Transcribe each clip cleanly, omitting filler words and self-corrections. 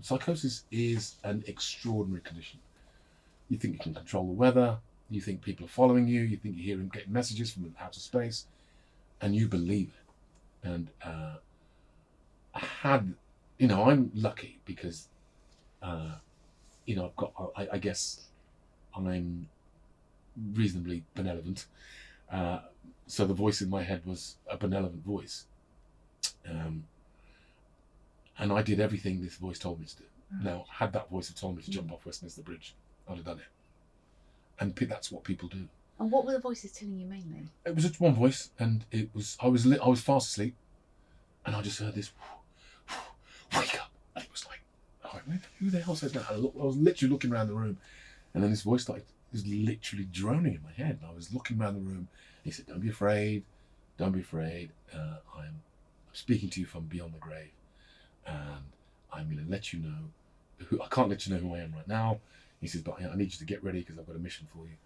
Psychosis is an extraordinary condition. You think you can control the weather, you think people are following you, you think you're getting messages from outer space, and you believe it. And I'm lucky because, I guess I'm reasonably benevolent. So the voice in my head was a benevolent voice. And I did everything this voice told me to do. Now, had that voice have told me to jump off Westminster Bridge, I'd have done it. And that's what people do. And what were the voices telling you mainly? It was just one voice, and I was fast asleep, and I just heard this, wake up. And it was like, who the hell says that? I was literally looking around the room, and then this voice was literally droning in my head. And I was looking around the room, and he said, don't be afraid. I'm speaking to you from beyond the grave. And I'm going to let you know I can't let you know who I am right now. He says, but I need you to get ready because I've got a mission for you.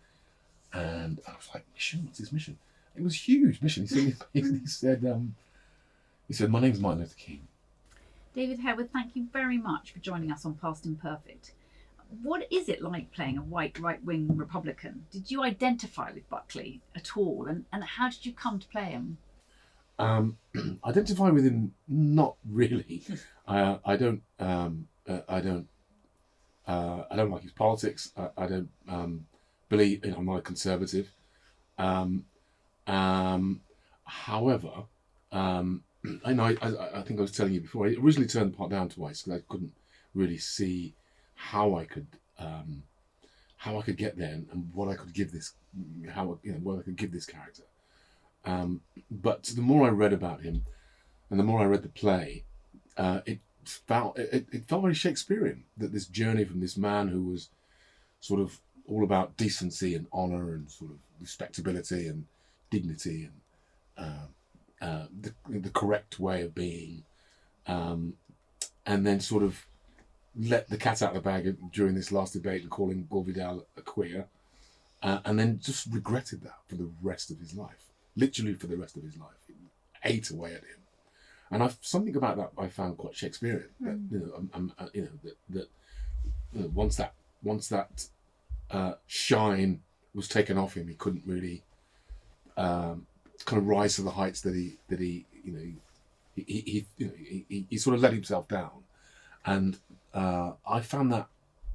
And I was like, mission? What's this mission? It was a huge mission. He said, my name's Martin Luther King. David Harewood, thank you very much for joining us on Past Imperfect. What is it like playing a white right-wing Republican? Did you identify with Buckley at all? And how did you come to play him? Identify with him, not really. I don't like his politics. I don't believe. I'm not a conservative. However, I think I was telling you before. I originally turned the part down twice because I couldn't really see how I could get there and what I could give this. What I could give this character. But the more I read about him, and the more I read the play, it felt very Shakespearean. That this journey from this man who was sort of all about decency and honour and sort of respectability and dignity and the correct way of being, and then sort of let the cat out of the bag during this last debate and calling Gore Vidal a queer, and then just regretted that for the rest of his life. Literally for the rest of his life, it ate away at him, and something about that I found quite Shakespearean. That once that shine was taken off him, he couldn't really kind of rise to the heights that he sort of let himself down, and I found that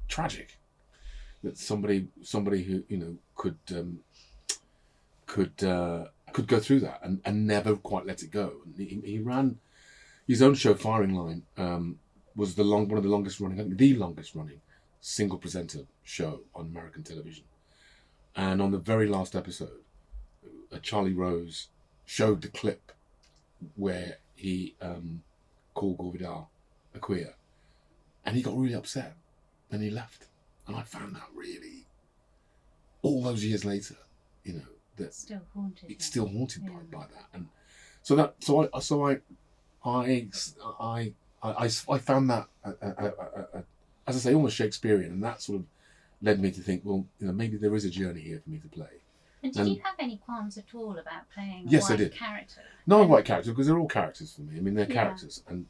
tragic. That somebody who could go through that and never quite let it go. And he ran his own show, Firing Line, was one of the longest running, I think the longest running single presenter show on American television. And on the very last episode, Charlie Rose showed the clip where he called Gore Vidal a queer, and he got really upset, and he left. And I found that really, all those years later, that still haunted. It's still haunted by that, and so I found that as I say, almost Shakespearean, and that sort of led me to think, well, maybe there is a journey here for me to play. And did you have any qualms at all about playing a yes, white I did. character? No, a white character, because they're all characters for me. I mean, they're characters, and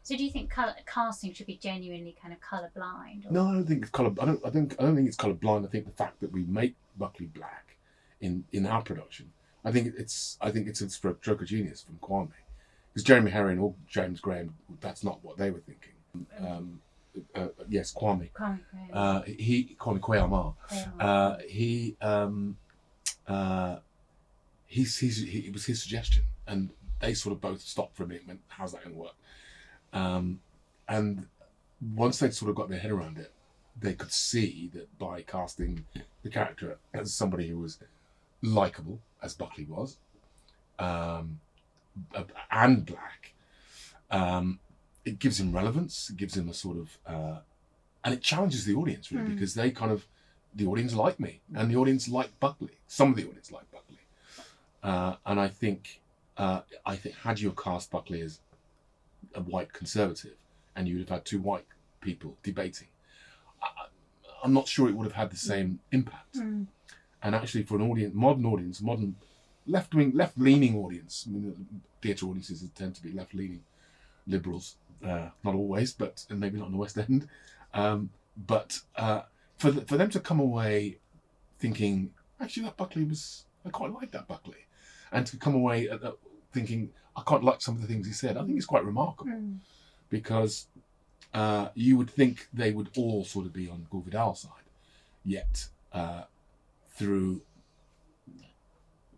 So do you think casting should be genuinely kind of colourblind? No, I don't think it's colour. I don't think it's colourblind. I think the fact that we make Buckley black in our production, I think it's a stroke of genius from Kwame, because Jeremy Harry or James Graham, that's not what they were thinking. Yes, Kwame. Kwame Kwei-Armah. It was his suggestion, and they sort of both stopped for a minute and went, how's that going to work? And once they'd sort of got their head around it, they could see that by casting the character as somebody who was likeable, as Buckley was, and black, it gives him relevance, it gives him a sort of, and it challenges the audience really, because the audience like me, and the audience like Buckley. Some of the audience like Buckley, and I think had you cast Buckley as a white conservative, and you would have had two white people debating, I'm not sure it would have had the same impact. And actually, for an modern left-leaning audience, I mean, theatre audiences tend to be left-leaning liberals, Not always, but and maybe not in the West End. But for them to come away thinking, actually, that Buckley I quite like that Buckley, and to come away thinking, I quite like some of the things he said. I think it's quite remarkable because you would think they would all sort of be on Gore Vidal's side, yet through a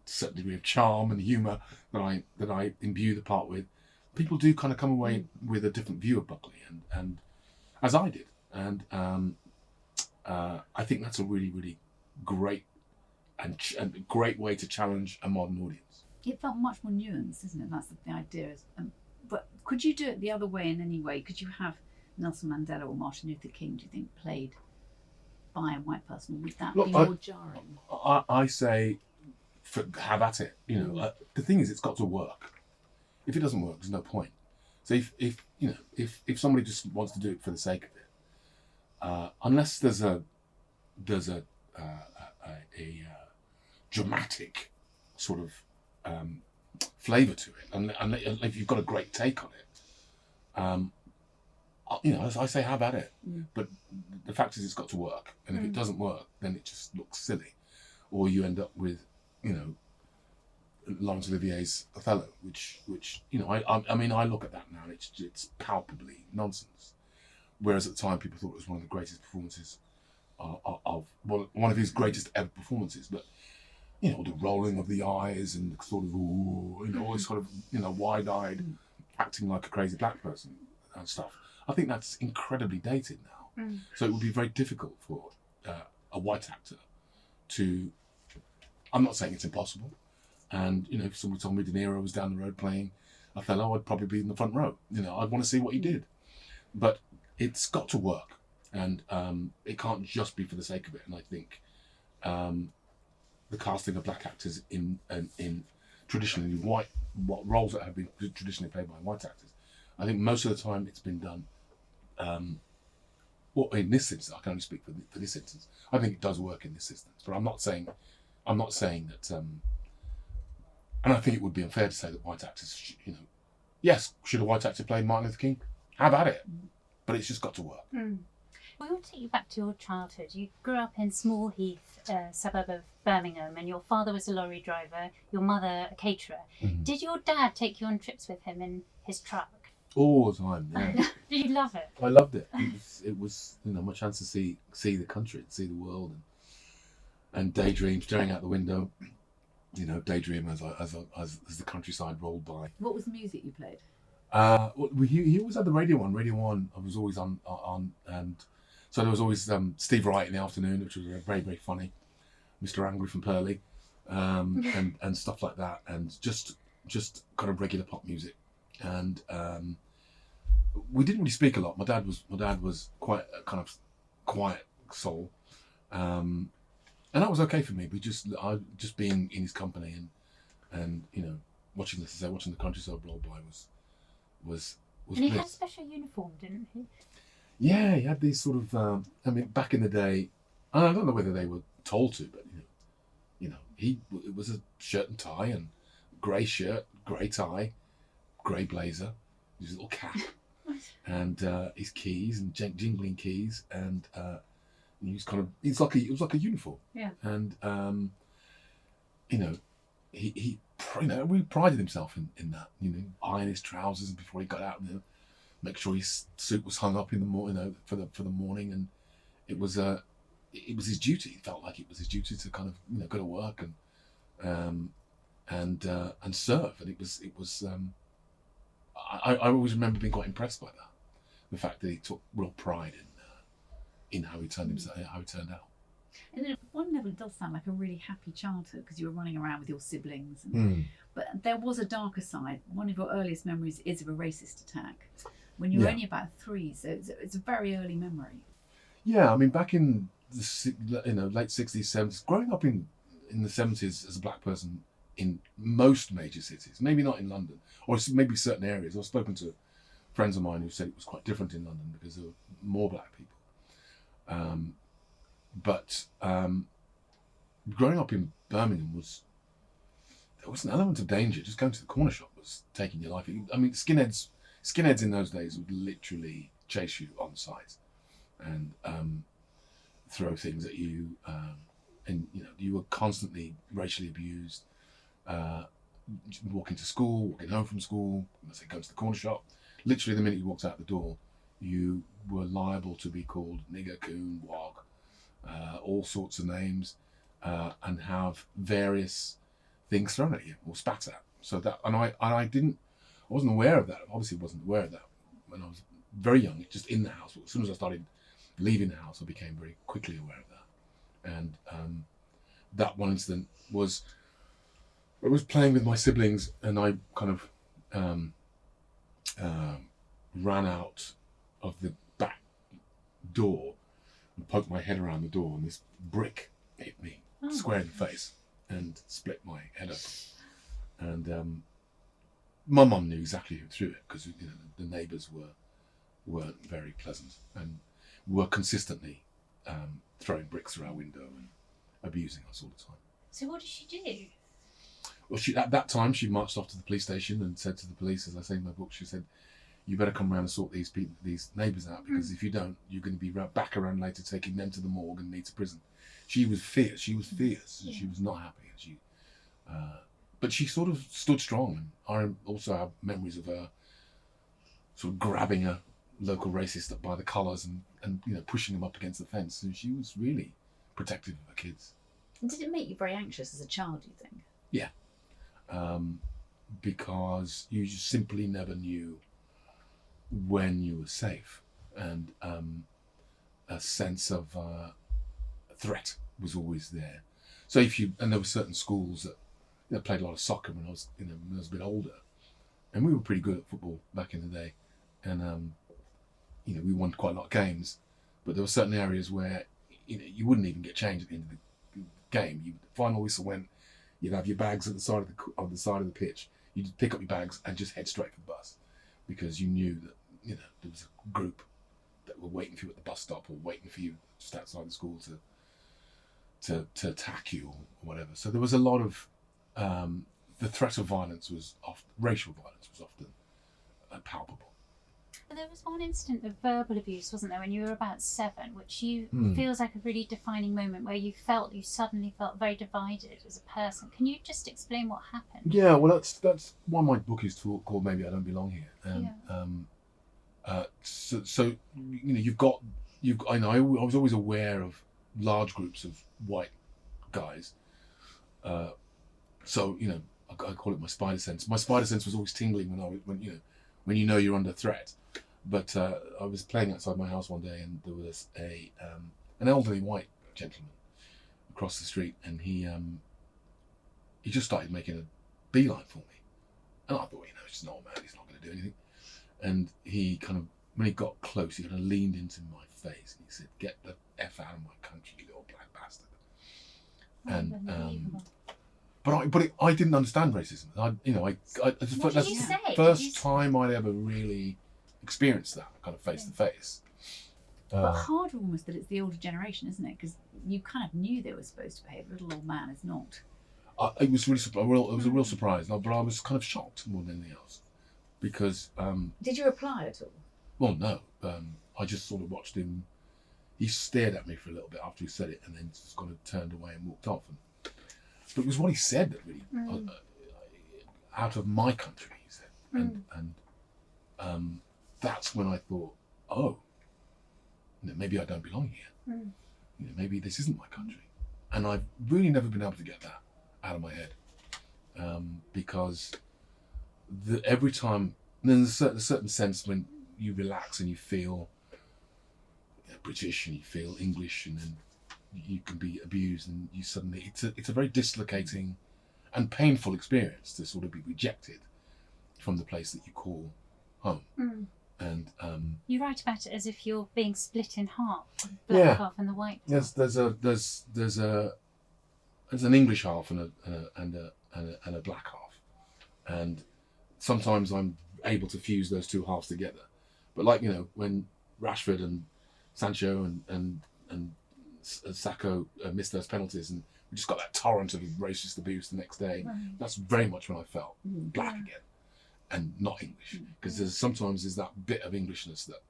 certain degree of charm and humour that I imbue the part with, people do kind of come away with a different view of Buckley, and as I did, and I think that's a really, really great and a great way to challenge a modern audience. It felt much more nuanced, isn't it? That's the idea. But could you do it the other way in any way? Could you have Nelson Mandela or Martin Luther King, do you think, played by a white person? Or would that be more jarring? I say, have at it. The thing is, it's got to work. If it doesn't work, there's no point. So if somebody just wants to do it for the sake of it, unless there's a dramatic sort of flavour to it, and if you've got a great take on it, as I say, have at it. But the fact is, it's got to work, and if it doesn't work, then it just looks silly, or you end up with, Laurence Olivier's Othello, which I mean, I look at that now, and it's palpably nonsense. Whereas at the time, people thought it was one of the greatest performances one of his greatest ever performances. But the rolling of the eyes and sort of all this sort of wide-eyed, acting like a crazy black person and stuff. I think that's incredibly dated now. So it would be very difficult for a white actor to. I'm not saying it's impossible. And if somebody told me De Niro was down the road playing Othello, I'd probably be in the front row. I'd want to see what he did. But it's got to work, and it can't just be for the sake of it. And I think the casting of black actors in traditionally white roles that have been traditionally played by white actors, I think most of the time it's been done. Well, in this instance, I can only speak for this instance. I think it does work in this instance, but I'm not saying that. And I think it would be unfair to say that white actors, yes, should a white actor play Martin Luther King? Have at it. But it's just got to work. We want to take you back to your childhood. You grew up in Small Heath, a suburb of Birmingham, and your father was a lorry driver, your mother a caterer. Did your dad take you on trips with him in his truck? All the time, yeah. Did you love it? I loved it. It was my chance to see the country, see the world, and daydream, staring out the window. Daydream as the countryside rolled by. What was the music you played? He always had the radio on. Radio 1, I was always on, and so there was always Steve Wright in the afternoon, which was very, very funny. Mr. Angry from Purley, and stuff like that, and just kind of regular pop music. And we didn't really speak a lot. My dad was quite a kind of quiet soul. And that was okay for me. I just being in his company and watching the countryside roll by was. And he had a special uniform, didn't he? Yeah, he had these sort of. Back in the day, I don't know whether they were told to, but it was a shirt and tie and grey shirt, grey tie, grey blazer, his little cap, and his keys and jingling keys and. It was like a uniform. Yeah. And he really prided himself in that. Iron his trousers before he got out, make sure his suit was hung up in the morning, for the morning, and it was his duty. He felt like it was his duty to kind of go to work and serve. And it was I always remember being quite impressed by that, the fact that he took real pride in how he turned out. And at one level, it does sound like a really happy childhood because you were running around with your siblings. But there was a darker side. One of your earliest memories is of a racist attack when you were only about 3, so it's a very early memory. Yeah, back in the late 60s, 70s, growing up in the 70s as a black person in most major cities, maybe not in London, or maybe certain areas. I've spoken to friends of mine who said it was quite different in London because there were more black people. But growing up in Birmingham there was an element of danger. Just going to the corner shop was taking your life. Skinheads skinheads in those days would literally chase you on sight and throw things at you, and you were constantly racially abused. Walking to school, walking home from school, let's say going to the corner shop. Literally, the minute you walked out the door, you were liable to be called nigger, coon, wog, all sorts of names, and have various things thrown at you or spat at. So that, and I wasn't aware of that. Obviously, wasn't aware of that when I was very young. Just in the house. As soon as I started leaving the house, I became very quickly aware of that. And that one incident was, I was playing with my siblings, and I kind of ran out of the back door and poked my head around the door, and this brick hit me square in the face and split my head open. And my mum knew exactly who threw it, because the neighbours weren't very pleasant and were consistently throwing bricks through our window and abusing us all the time. So what did she do? Well, at that time, she marched off to the police station and said to the police, as I say in my book, she said, "You better come around and sort these neighbours out, because if you don't, you're going to be back around later taking them to the morgue and me to prison." She was fierce. She was fierce. Yeah. She was not happy. But she sort of stood strong. And I also have memories of her sort of grabbing a local racist up by the collars and pushing him up against the fence. So she was really protective of her kids. And did it make you very anxious as a child, do you think? Yeah. Because you just simply never knew when you were safe, and a sense of threat was always there. So and there were certain schools that played a lot of soccer when I was a bit older, and we were pretty good at football back in the day, and we won quite a lot of games, but there were certain areas where you wouldn't even get changed at the end of the game. The final whistle went. You'd have your bags at the side of the pitch. You'd pick up your bags and just head straight for the bus, because you knew that there was a group that were waiting for you at the bus stop or waiting for you just outside the school to attack you or whatever. So there was a lot of the threat of violence racial violence was often palpable. But there was one incident of verbal abuse, wasn't there, when you were about 7, which feels like a really defining moment where you suddenly felt very divided as a person. Can you just explain what happened? Yeah, well, that's why my book is called Maybe I Don't Belong Here. So I was always aware of large groups of white guys. So I call it my spider sense. My spider sense was always tingling when you're under threat. But I was playing outside my house one day, and there was an elderly white gentleman across the street, and he just started making a beeline for me. And I thought, it's just an old man, he's not going to do anything. And he when he got close, he kind of leaned into my face and he said, "Get the F out of my country, you little black bastard." And but I didn't understand racism. What did you say? First time I'd ever really experienced that kind of face to face. But harder almost that it's the older generation, isn't it? Because you kind of knew they were supposed to behave. Little old man is not. It was really it was a real surprise, but I was kind of shocked more than anything else, because. Did you reply at all? Well, no. I just sort of watched him. He stared at me for a little bit after he said it, and then just kind of turned away and walked off. But it was what he said that really, out of my country, he said, and that's when I thought, maybe I don't belong here. Maybe this isn't my country, and I've really never been able to get that out of my head, because every time there's a certain sense when you relax and you feel British and you feel English, and then you can be abused, and you suddenly it's a very dislocating and painful experience to sort of be rejected from the place that you call home. And you write about it as if you're being split in half, the black half and the white half. Yes, there's an English half and a black half, and sometimes I'm able to fuse those two halves together. But when Rashford and Sancho and Sacco missed those penalties, and we just got that torrent of racist abuse the next day. That's very much when I felt black again. and not English, because sometimes there's that bit of Englishness that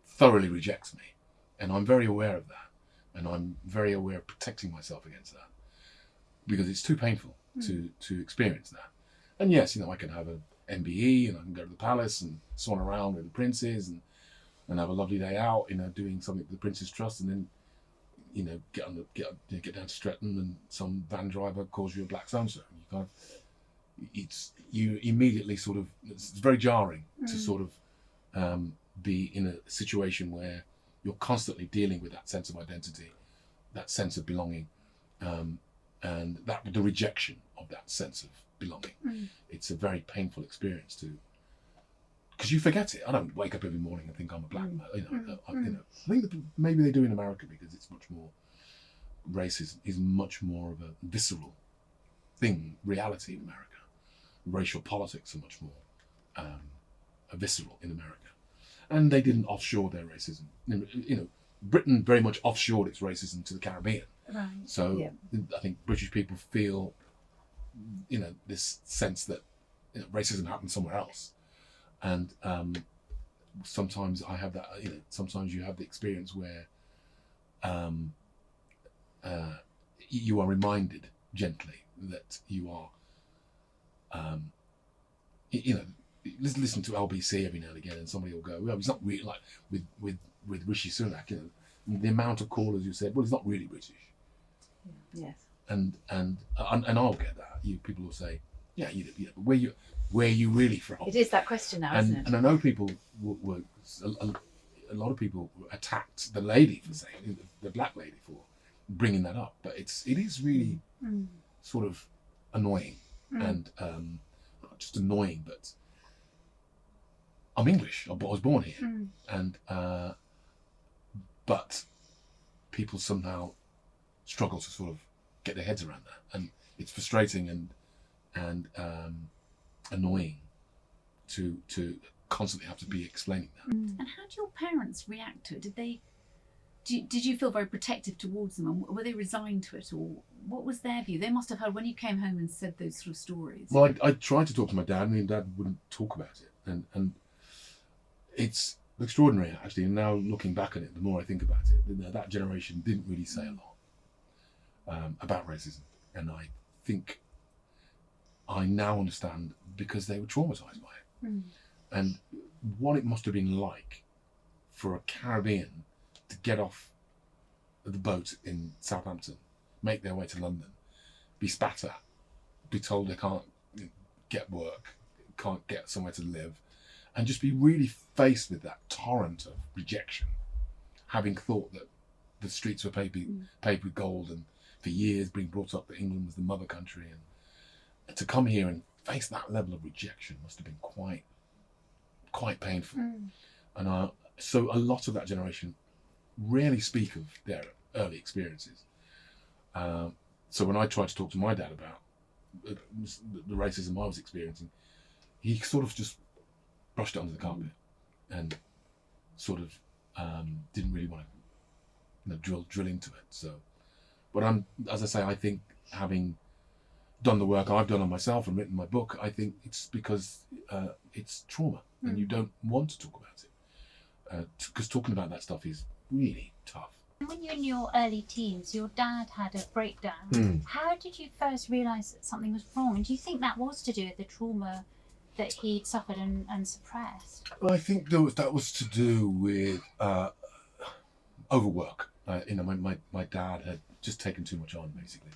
thoroughly rejects me, and I'm very aware of that, and I'm very aware of protecting myself against that, because it's too painful to experience that. And yes, I can have an MBE and I can go to the palace and swan around with the princes and have a lovely day out, doing something for the Prince's Trust, and then get down to Streatham and some van driver calls you a black so-and-so. You immediately sort of, it's very jarring to sort of be in a situation where you're constantly dealing with that sense of identity, that sense of belonging, and the rejection of that sense of belonging. It's a very painful experience because you forget it. I don't wake up every morning and think I'm a black man. I think that maybe they do in America, because it's much more, racism is much more of a visceral reality in America. Racial politics are much more visceral in America, and they didn't offshore their racism. Britain very much offshored its racism to the Caribbean. Right. So I think British people feel, this sense that racism happened somewhere else, and sometimes I have that. Sometimes you have the experience where you are reminded gently that you are. Listen to LBC every now and again, and somebody will go, "Well, he's not really like with Rishi Sunak." The amount of callers who said, "Well, he's not really British." Yes. And I'll get that. People will say, "Yeah, but where you really from?" It is that question now, isn't it? And I know people were a lot of people attacked the lady for saying, the black lady, for bringing that up, but it is really sort of annoying, and not just annoying, but I'm English. I was born here, and but people somehow struggle to sort of get their heads around that, and it's frustrating and annoying to constantly have to be explaining that. And how do your parents react to it? Did you feel very protective towards them, and were they resigned to it, or what was their view? They must have heard when you came home and said those sort of stories. Well, I tried to talk to my dad, and my dad wouldn't talk about it, and it's extraordinary actually. And now looking back at it, the more I think about it, that generation didn't really say a lot about racism, and I think I now understand because they were traumatized by it, and what it must have been like for a Caribbean to get off the boat in Southampton, make their way to London, be spat at, be told they can't get work, can't get somewhere to live, and just be really faced with that torrent of rejection, having thought that the streets were paved with gold, and for years being brought up that England was the mother country, and to come here and face that level of rejection must have been quite painful. And so a lot of that generation rarely speak of their early experiences. So when I tried to talk to my dad about the racism I was experiencing, he sort of just brushed it under the carpet and sort of didn't really want to drill into it. So, but as I say, I think having done the work I've done on myself and written my book, I think it's because it's trauma and you don't want to talk about it, because talking about that stuff is really tough. When you were in your early teens, your dad had a breakdown. How did you first realise that something was wrong? And do you think that was to do with the trauma that he'd suffered and suppressed? Well, I think that was to do with overwork. My dad had just taken too much on, basically,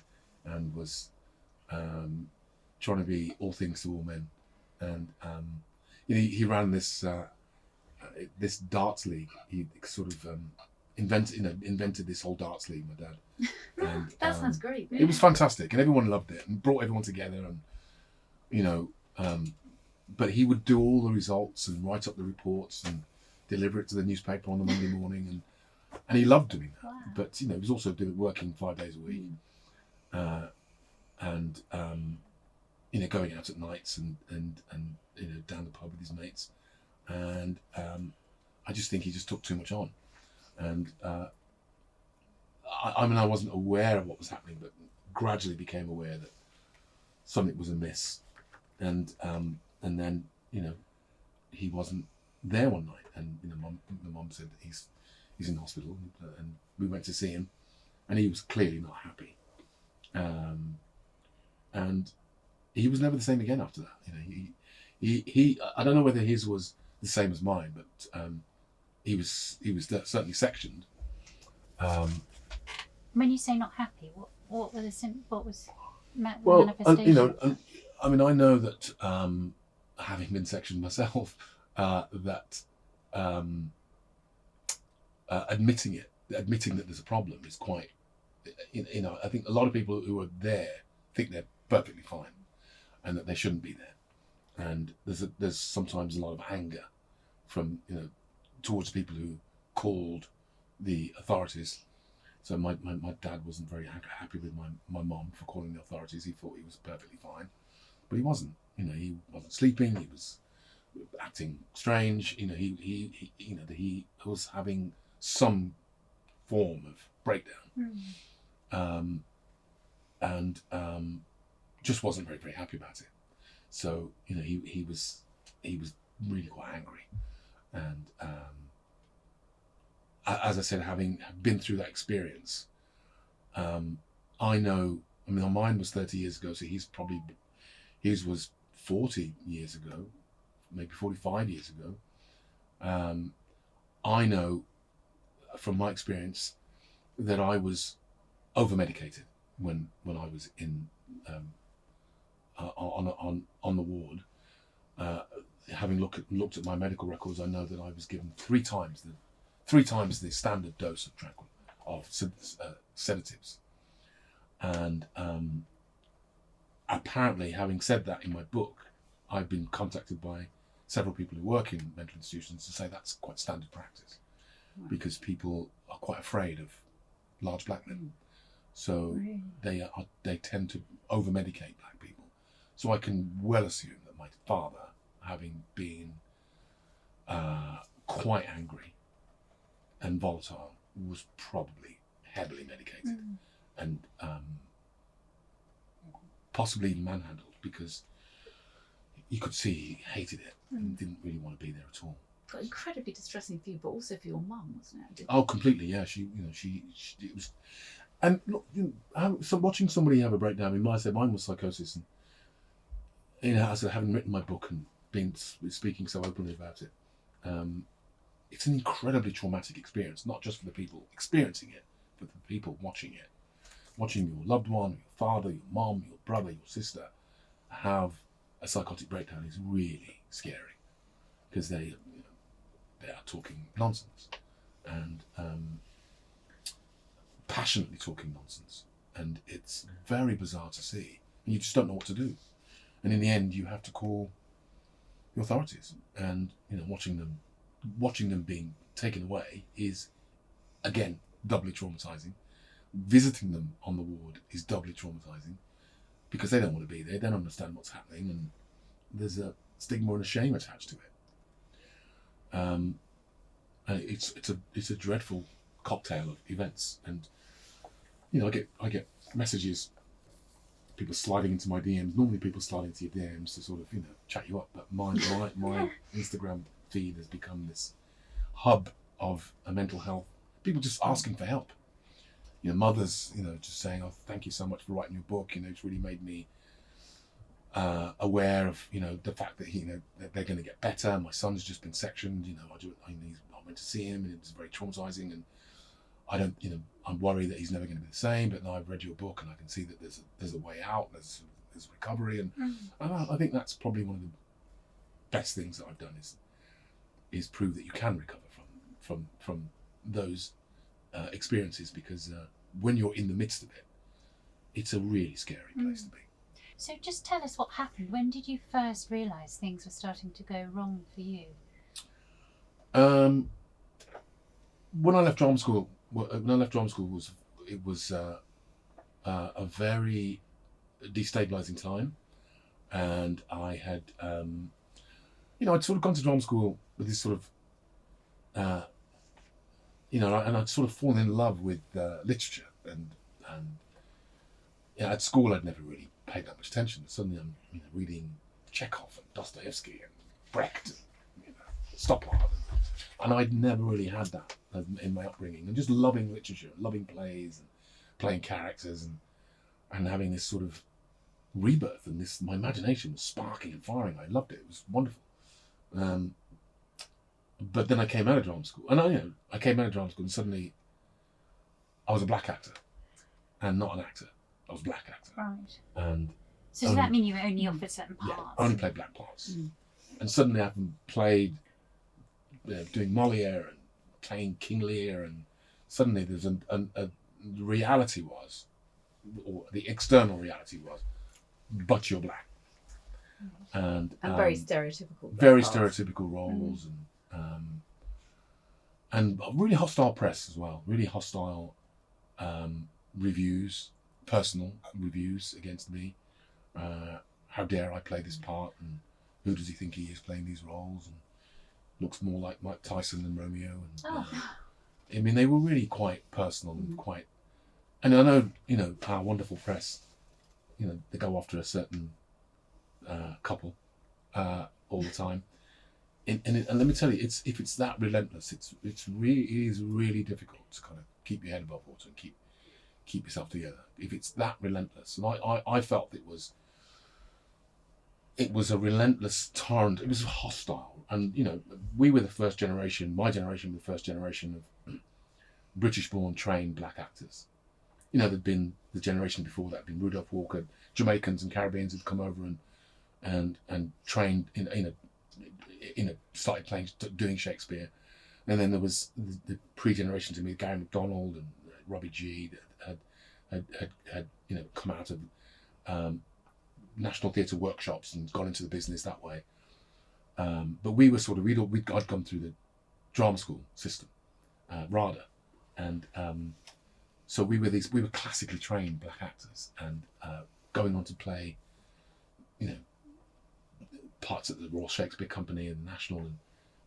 and was trying to be all things to all men. And he ran this darts league. He sort of invented this whole darts league, my dad. And, that sounds great. It was fantastic, and everyone loved it, and brought everyone together. And but he would do all the results and write up the reports and deliver it to the newspaper on the Monday morning, and he loved doing that. Wow. But he was also working 5 days a week, and going out at nights and down the pub with his mates, and I just think he just took too much on. And I wasn't aware of what was happening, but gradually became aware that something was amiss. And then he wasn't there one night, and my mum said he's in hospital, and we went to see him, and he was clearly not happy, and he was never the same again after that. He I don't know whether his was the same as mine, but he was certainly sectioned. When you say not happy, what were what was Well, manifestations? I mean, I know that having been sectioned myself, that admitting that there's a problem is quite, I think a lot of people who are there think they're perfectly fine, and that they shouldn't be there, and there's sometimes a lot of anger from towards people who called the authorities. So my dad wasn't very happy with my mom for calling the authorities. He thought he was perfectly fine, but he wasn't. He wasn't sleeping. He was acting strange. He was having some form of breakdown, and just wasn't very happy about it. So he was really quite angry, and as I said, having been through that experience, I know. I mean, mine was 30 years ago, so his was 40 years ago, maybe 45 years ago. I know from my experience that I was over medicated when I was in on the ward. Having looked at my medical records, I know that I was given three times the standard dose of sedatives, and apparently, having said that in my book, I've been contacted by several people who work in mental institutions to say that's quite standard practice, because people are quite afraid of large black men, so they tend to over medicate black people. So I can well assume that my father, having been quite angry and volatile, was probably heavily medicated and possibly even manhandled, because you could see he hated it and didn't really want to be there at all. But incredibly distressing for you, but also for your mum, wasn't it? Oh, completely, yeah. She it was, and look, so watching somebody have a breakdown. I mean, mine was psychosis, and as I having written my book and been speaking so openly about it, it's an incredibly traumatic experience, not just for the people experiencing it, but for the people watching it. Watching your loved one, your father, your mom, your brother, your sister have a psychotic breakdown is really scary, because they are talking nonsense and passionately talking nonsense, and it's very bizarre to see, and you just don't know what to do. And in the end, you have to call the authorities, and watching them being taken away is, again, doubly traumatizing. Visiting them on the ward is doubly traumatizing, because they don't want to be there, they don't understand what's happening, and there's a stigma and a shame attached to it. And it's a dreadful cocktail of events, and I get messages, people sliding into my DMs. Normally, people slide into your DMs to sort of chat you up, but my Instagram feed has become this hub of mental health. People just asking for help. Mothers, just saying, "Oh, thank you so much for writing your book. It's really made me aware of the fact that that they're going to get better. My son's just been sectioned. I went to see him, and it was very traumatizing, and I don't, I'm worried that he's never going to be the same. But now I've read your book, and I can see that there's a way out. There's recovery, and I think that's probably one of the best things that I've done is prove that you can recover from those experiences, because when you're in the midst of it, it's a really scary place to be. So just tell us what happened. When did you first realise things were starting to go wrong for you? When I left drama school, was a very destabilising time, and I had I'd sort of gone to drama school with this sort of and I'd sort of fallen in love with literature, and at school I'd never really paid that much attention. Suddenly I'm reading Chekhov and Dostoevsky, and Brecht, Stoppard, and I'd never really had that in my upbringing. And just loving literature, loving plays, and playing characters, and having this sort of rebirth, and my imagination was sparking and firing. I loved it. It was wonderful. But then I came out of drama school, and I came out of drama school, and suddenly I was a black actor, and not an actor. I was a black actor. Right. And so does that mean you were only offered certain parts? Yeah, I only played black parts. And suddenly I've played, doing Moliere and playing King Lear, and suddenly there's the reality was, or the external reality was, but you're black. And very stereotypical. Very stereotypical roles, and really hostile press as well. Really hostile reviews, personal reviews against me. How dare I play this part, and who does he think he is playing these roles, and looks more like Mike Tyson than Romeo. And I mean, they were really quite personal and quite. And I know, our wonderful press, they go after a certain couple all the time. And let me tell you, if it's that relentless, it is really difficult to kind of keep your head above water and keep yourself together. If it's that relentless, and I felt it was a relentless torrent. It was hostile, and we were the first generation. My generation was the first generation of British-born trained black actors. There'd been the generation before that had been Rudolph Walker, Jamaicans and Caribbeans had come over and trained started doing Shakespeare, and then there was the pre-generation to me, Gary MacDonald and Robbie G that had come out of National Theatre workshops and gone into the business that way. But we were I'd gone through the drama school system, RADA, and so we were classically trained black actors, and going on to play, parts at the Royal Shakespeare Company and the National, and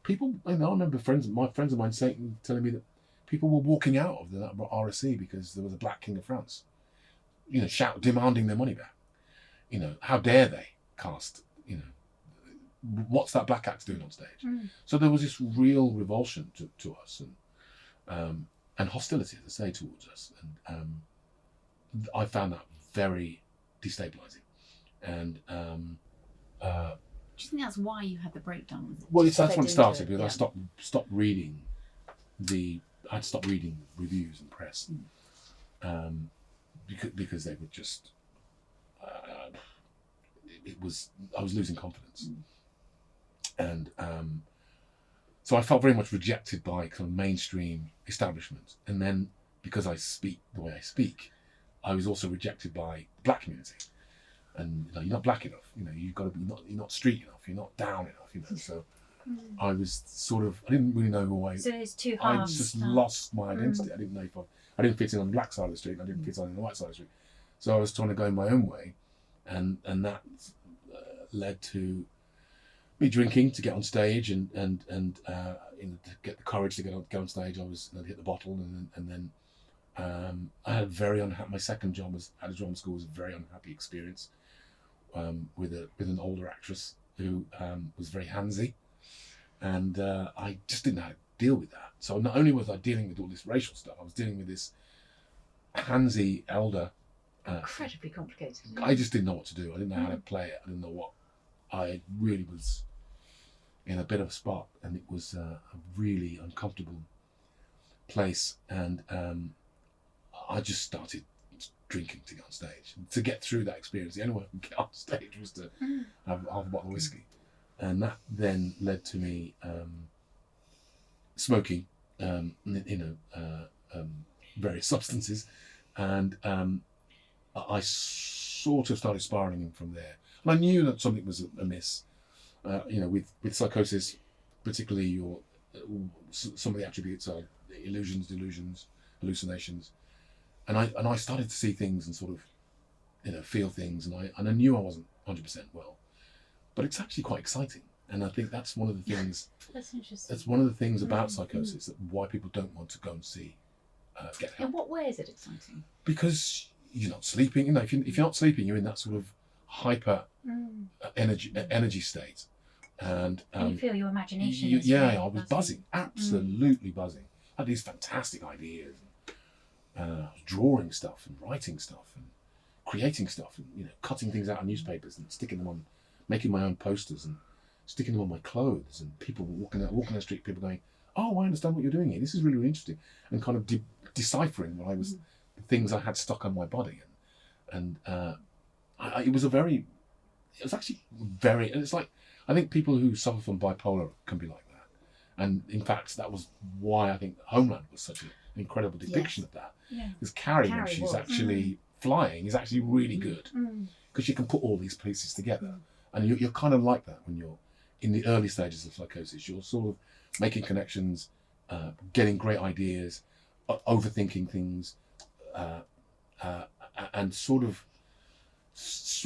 people. I remember my friends of mine telling me that people were walking out of the RSC because there was a black King of France, demanding their money back. How dare they cast? What's that black actor doing on stage? So there was this real revulsion to us, and hostility, as I say, towards us, and I found that very destabilizing. And do you think that's why you had the breakdown? Well, that's when it started, because I stopped reading I'd stopped reading reviews and press, because they were just I was losing confidence, and so I felt very much rejected by kind of mainstream establishment. And then because I speak the way I speak, I was also rejected by the black community. And you're not black enough. You've got to be you're not street enough. You're not down enough. So I was I didn't really know who I. So there's two I halves. just lost my identity. I didn't know I didn't fit in on the black side of the street. I didn't fit on the white side of the street. So I was trying to go my own way, and that led to me drinking to get on stage, and to get the courage to go on stage. I'd hit the bottle, and then I had a very unhappy. My second job at a drama school was a very unhappy experience. With an older actress who was very handsy, and I just didn't know how to deal with that. So not only was I dealing with all this racial stuff, I was dealing with this handsy elder. Incredibly complicated. I just didn't know what to do. I didn't know how to play it. I didn't know what. I really was in a bit of a spot, and it was a really uncomfortable place, and I just started drinking to get on stage. To get through that experience, the only way I could get on stage was to have half a bottle of whiskey, and that then led to me smoking, various substances, and I sort of started spiraling from there. And I knew that something was amiss, with psychosis, particularly some of the attributes are illusions, delusions, hallucinations. And I started to see things and sort of, feel things, and I knew I wasn't 100% well, but it's actually quite exciting, and I think that's one of the things. That's interesting. That's one of the things about psychosis, that why people don't want to go and see, get help. In what way is it exciting? Because you're not sleeping. If you're not sleeping, you're in that sort of hyper energy state, And you feel your imagination is yeah, really I was buzzing, absolutely buzzing. I had these fantastic ideas. I was drawing stuff and writing stuff and creating stuff and, you know, cutting things out of newspapers and sticking them on, making my own posters and sticking them on my clothes, and people walking down the street, people going, "Oh, I understand what you're doing here. This is really, really interesting," and kind of deciphering what I was, the things I had stuck on my body, and it was actually very, and it's like, I think people who suffer from bipolar can be like that, and in fact that was why I think Homeland was such an incredible depiction of that. Because Carrie, when she's actually flying, is actually really good, because you can put all these pieces together, and you're kind of like that when you're in the early stages of psychosis. You're sort of making connections, getting great ideas, overthinking things, and sort of, it's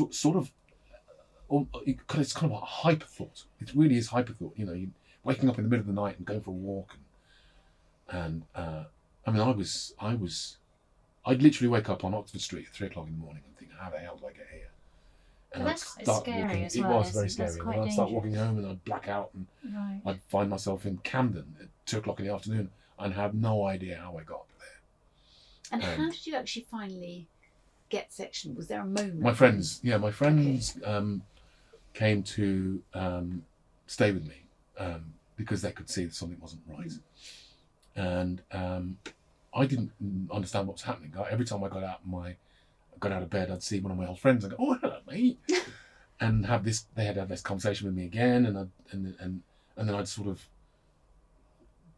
kind of a hyper thought. It really is hyper thought. You know, you waking up in the middle of the night and going for a walk, and I mean, I'd literally wake up on Oxford Street at 3 o'clock in the morning and think, how the hell did I get here? And But that's quite scary walking. as It well, was very isn't it? That's scary. And quite I'd start walking home and I'd black out, and Right. I'd find myself in Camden at 2 o'clock in the afternoon and have no idea how I got there. And how did you actually finally get section? Was there a moment? My friends came to stay with me because they could see that something wasn't right. And I didn't understand what was happening. Every time I got out of bed, I'd see one of my old friends and go, "Oh, hello, mate," and they had this conversation with me again, and then I'd sort of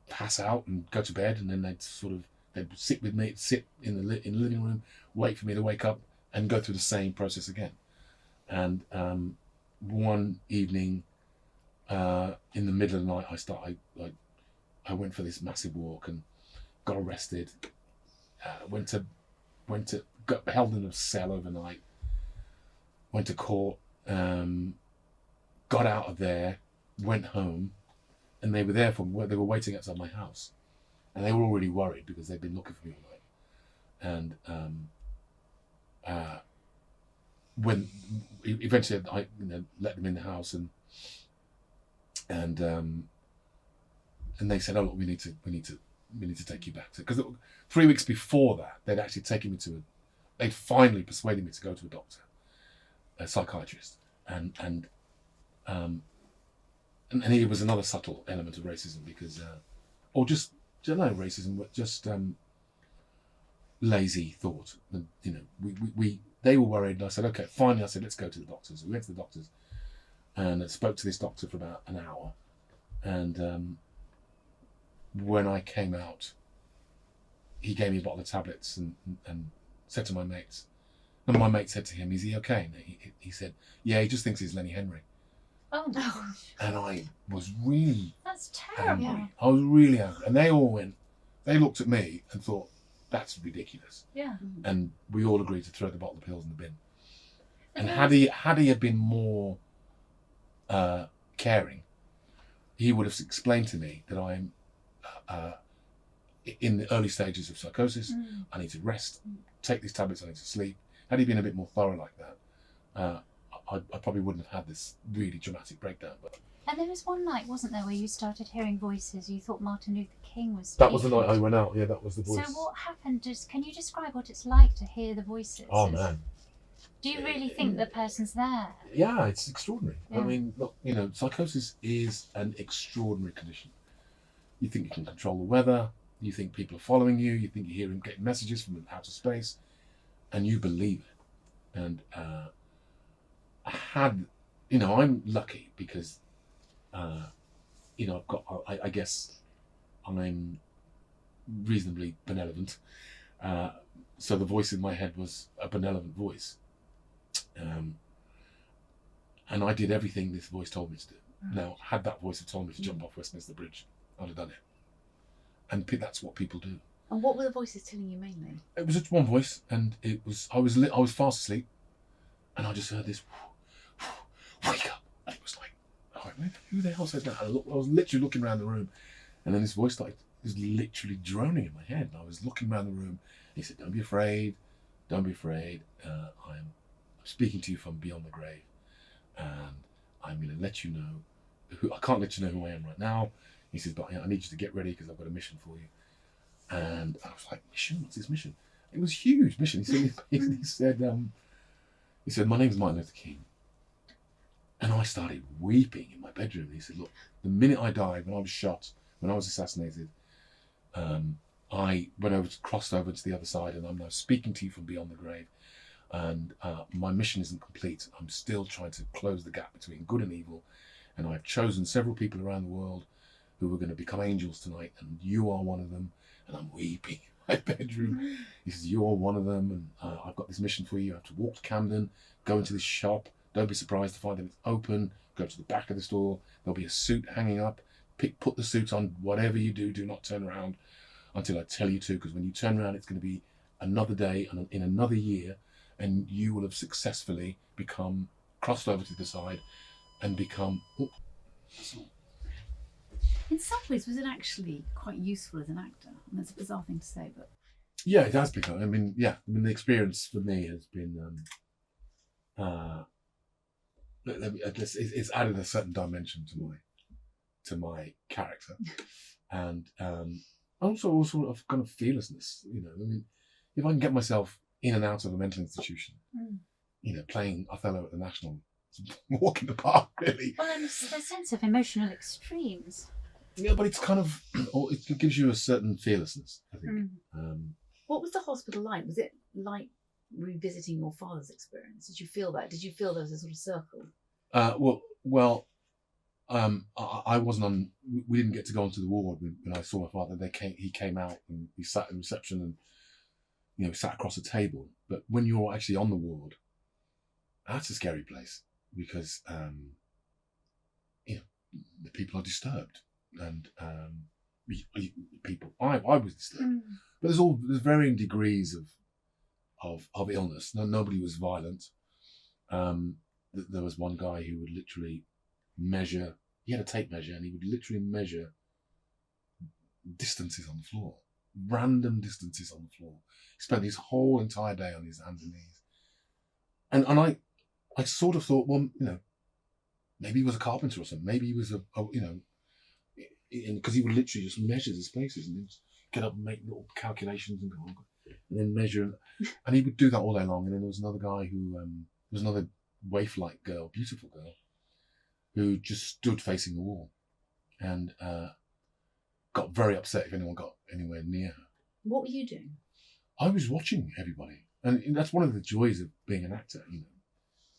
pass out and go to bed, and then they'd sit with me, sit in the living room, wait for me to wake up, and go through the same process again. And one evening, in the middle of the night, I went for this massive walk and got arrested. Got held in a cell overnight. Went to court. Got out of there. Went home, and they were there they were waiting outside my house, and they were already worried because they'd been looking for me all night. And when eventually I let them in the house, and they said, "Oh, look, we need to take you back to," because 3 weeks before that they'd actually taken me they'd finally persuaded me to go to a doctor, a psychiatrist, and here was another subtle element of racism, because or just no racism, but just lazy thought. And, you know, they were worried, and I said, okay, finally, I said, let's go to the doctors. We went to the doctors, and I spoke to this doctor for about an hour, and when I came out, he gave me a bottle of tablets and said to my mates, and my mate said to him, "Is he okay?" And he said, "Yeah, he just thinks he's Lenny Henry." Oh my gosh. And I was really That's terrible. angry. I was really angry. And they looked at me and thought, that's ridiculous. Yeah. And we all agreed to throw the bottle of pills in the bin. But And then- had he been more caring, he would have explained to me that I'm in the early stages of psychosis. I need to rest, take these tablets, I need to sleep. Had he been a bit more thorough like that, I probably wouldn't have had this really dramatic breakdown. But And there was one night, wasn't there, where you started hearing voices? You thought Martin Luther King was speaking. that was the night I went out. Yeah, that was the voice. So what happened? Can you describe what it's like to hear the voices? Oh man. Do you really think the person's there? Yeah, it's extraordinary. Yeah. I mean, look, psychosis is an extraordinary condition. You think you can control the weather, you think people are following you, you think you're hearing, getting messages from outer space, and you believe it. And I'm lucky because, I've got, I guess I'm reasonably benevolent. So the voice in my head was a benevolent voice. And I did everything this voice told me to do. Now, had that voice have told me to jump off Westminster Bridge, I'd have done it. And that's what people do. And what were the voices telling you mainly? It was just one voice, and I was fast asleep, and I just heard this, wake up. And it was like, oh, who the hell said that? I was literally looking around the room, and then this voice was literally droning in my head. And I was looking around the room. He said, don't be afraid. Don't be afraid. I'm speaking to you from beyond the grave, and I'm going to let you know I can't let you know who I am right now. He says, but I need you to get ready because I've got a mission for you. And I was like, mission? What's this mission? It was a huge mission. He said, my name's Martin Luther King. And I started weeping in my bedroom. He said, look, the minute I died, when I was shot, when I was assassinated, I crossed over to the other side, and I'm now speaking to you from beyond the grave. And my mission isn't complete. I'm still trying to close the gap between good and evil. And I've chosen several people around the world who are going to become angels tonight, and you are one of them. And I'm weeping in my bedroom. He says, you are one of them, and I've got this mission for you. You have to walk to Camden, go into this shop. Don't be surprised to find that it's open. Go to the back of the store. There'll be a suit hanging up. Put the suit on. Whatever you do not turn around until I tell you to, because when you turn around, it's going to be another day and in another year, and you will have successfully crossed over to the side and become... In some ways, was it actually quite useful as an actor? And that's a bizarre thing to say, but... Yeah, it has become. The experience for me has been... it's added a certain dimension to my character. And also sort of kind of fearlessness, if I can get myself in and out of a mental institution, playing Othello at the National, walk in the park, really. Well, and it's a sense of emotional extremes. Yeah, but it's kind of, it gives you a certain fearlessness, I think. What was the hospital like? Was it like revisiting your father's experience? Did you feel that? Did you feel there was a sort of circle? I wasn't on. We didn't get to go onto the ward when I saw my father. He came out and he sat in reception and sat across a table. But when you're actually on the ward, that's a scary place because the people are disturbed and people. I was disturbed, but there's varying degrees of illness. Nobody was violent. There was one guy who would literally measure. He had a tape measure, and he would literally measure distances on the floor, random distances on the floor. He spent his whole entire day on his hands and knees. And I sort of thought, well, maybe he was a carpenter or something. Maybe he was because he would literally just measure the spaces and then just get up and make little calculations and go on, and then measure. And he would do that all day long. And then there was another guy who was another waif-like girl, beautiful girl, who just stood facing the wall and got very upset if anyone got anywhere near her. What were you doing? I was watching everybody. And that's one of the joys of being an actor,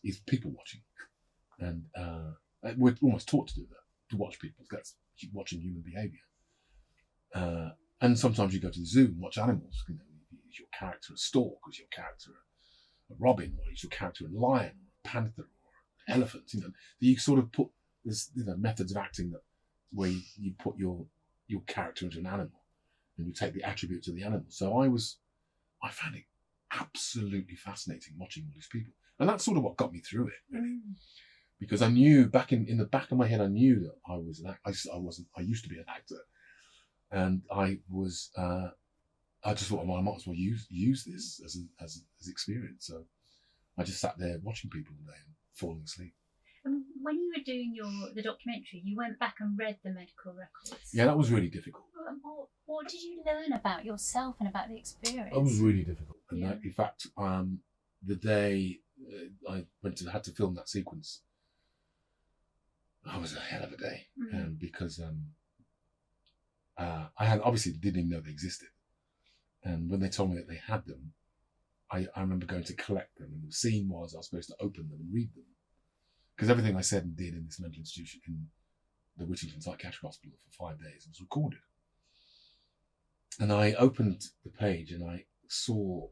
is people watching. And we're almost taught to do that, to watch people. That's watching human behaviour. And sometimes you go to the zoo and watch animals. Is your character a stork? Is your character a robin? Or is your character a lion, or a panther, or an elephant? You sort of put there's methods of acting where you put your character into an animal and you take the attributes of the animal. So I found it absolutely fascinating watching all these people, and that's sort of what got me through it, really. Because I knew back in the back of my head, I knew that I was I used to be an actor, and I just thought, well, I might as well use this as experience. So I just sat there watching people all day and falling asleep. And when you were doing the documentary, you went back and read the medical records. Yeah, that was really difficult. What did you learn about yourself and about the experience? That was really difficult. And Yeah. in fact, the day I had to film that sequence, that was a hell of a day. Because I obviously didn't even know they existed. And when they told me that they had them, I remember going to collect them, and the scene was I was supposed to open them and read them. Because everything I said and did in this mental institution, in the Whittington Psychiatric Hospital for 5 days, was recorded. And I opened the page and I saw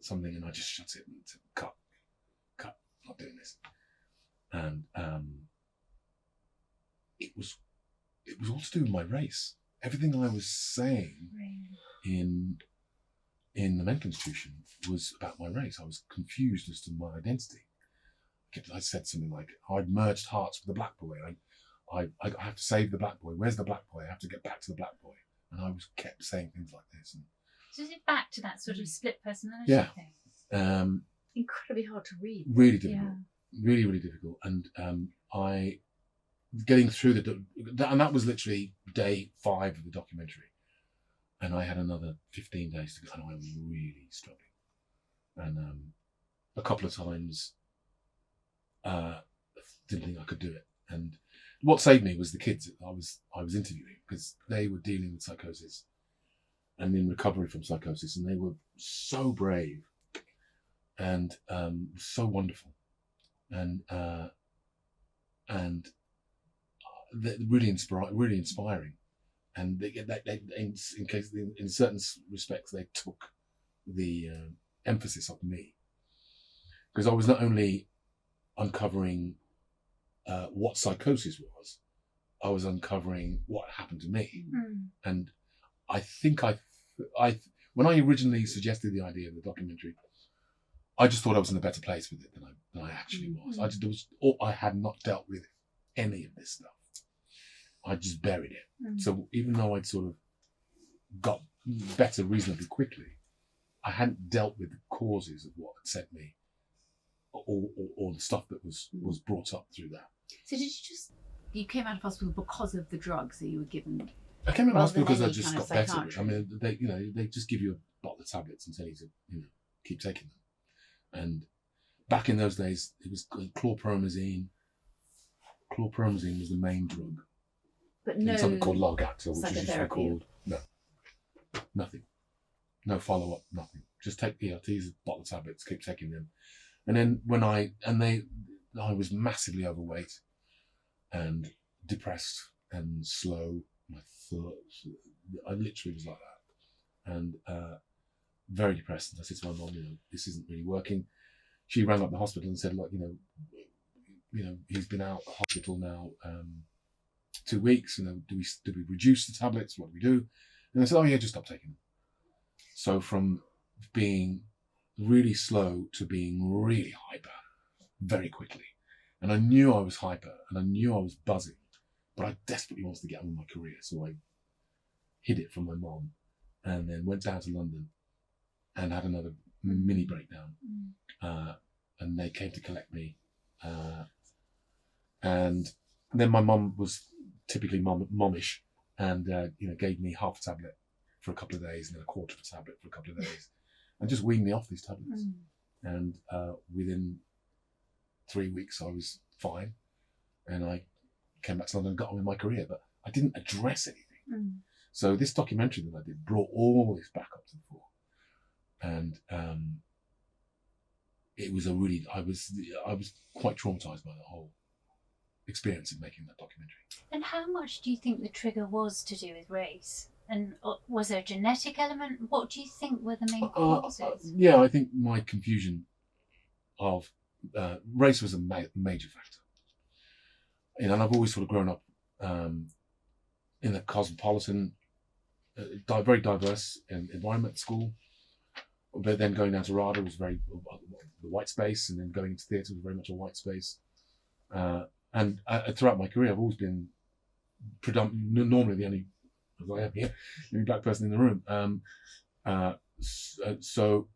something, and I just shut it and said, cut, not doing this. And it was all to do with my race. Everything I was saying in the mental institution was about my race. I was confused as to my identity. I said something like, I'd merged hearts with the black boy. I have to save the black boy. Where's the black boy? I have to get back to the black boy. And I kept saying things like this. And so is it back to that sort of split personality thing? Incredibly hard to read. Really difficult. Yeah. Really, really difficult. And getting through and that was literally day 5 of the documentary, and I had another 15 days to go, and I was really struggling, and a couple of times didn't think I could do it. And what saved me was the kids I was interviewing, because they were dealing with psychosis and in recovery from psychosis, and they were so brave and so wonderful, and they're really inspiring, and they in certain respects they took the emphasis off me, because I was not only uncovering what psychosis was, I was uncovering what happened to me. And I think when I originally suggested the idea of the documentary, I just thought I was in a better place with it than I actually was. I had not dealt with any of this stuff. I just buried it. So even though I'd sort of got better reasonably quickly, I hadn't dealt with the causes of what had sent me, or the stuff that was brought up through that. So you came out of hospital because of the drugs that you were given? I came out of hospital because I just got better. I mean, they just give you a bottle of tablets and tell you to keep taking them. And back in those days, it was chlorpromazine. Chlorpromazine was the main drug. But no, something called Largactil, which is usually called nothing. No follow up, nothing. Just take ERTs, a bottle of tablets, keep taking them. And then I was massively overweight and depressed and slow. My thoughts, I literally was like that, and very depressed. And I said to my mom, this isn't really working. She rang up the hospital and said, he's been out of hospital now 2 weeks. Do we reduce the tablets? What do we do? And I said, oh yeah, just stop taking them. So from being really slow to being really hyper very quickly. And I knew I was hyper and I knew I was buzzing, but I desperately wanted to get on with my career. So I hid it from my mom and then went down to London and had another mini breakdown. And they came to collect me. And then my mom was typically momish and gave me half a tablet for a couple of days and then a quarter of a tablet for a couple of days and just weaned me off these tablets. And within 3 weeks I was fine, and I came back to London and got on with my career, but I didn't address anything. So this documentary that I did brought all this back up to the fore, and it was I was quite traumatized by the whole experience of making that documentary. And how much do you think the trigger was to do with race? And was there a genetic element? What do you think were the main causes? Yeah, I think my confusion of race was a major factor. And I've always sort of grown up in a cosmopolitan, very diverse environment at school. But then going down to RADA was very the white space, and then going into theatre was very much a white space. And throughout my career, I've always been normally the only, as I am here, the only black person in the room. So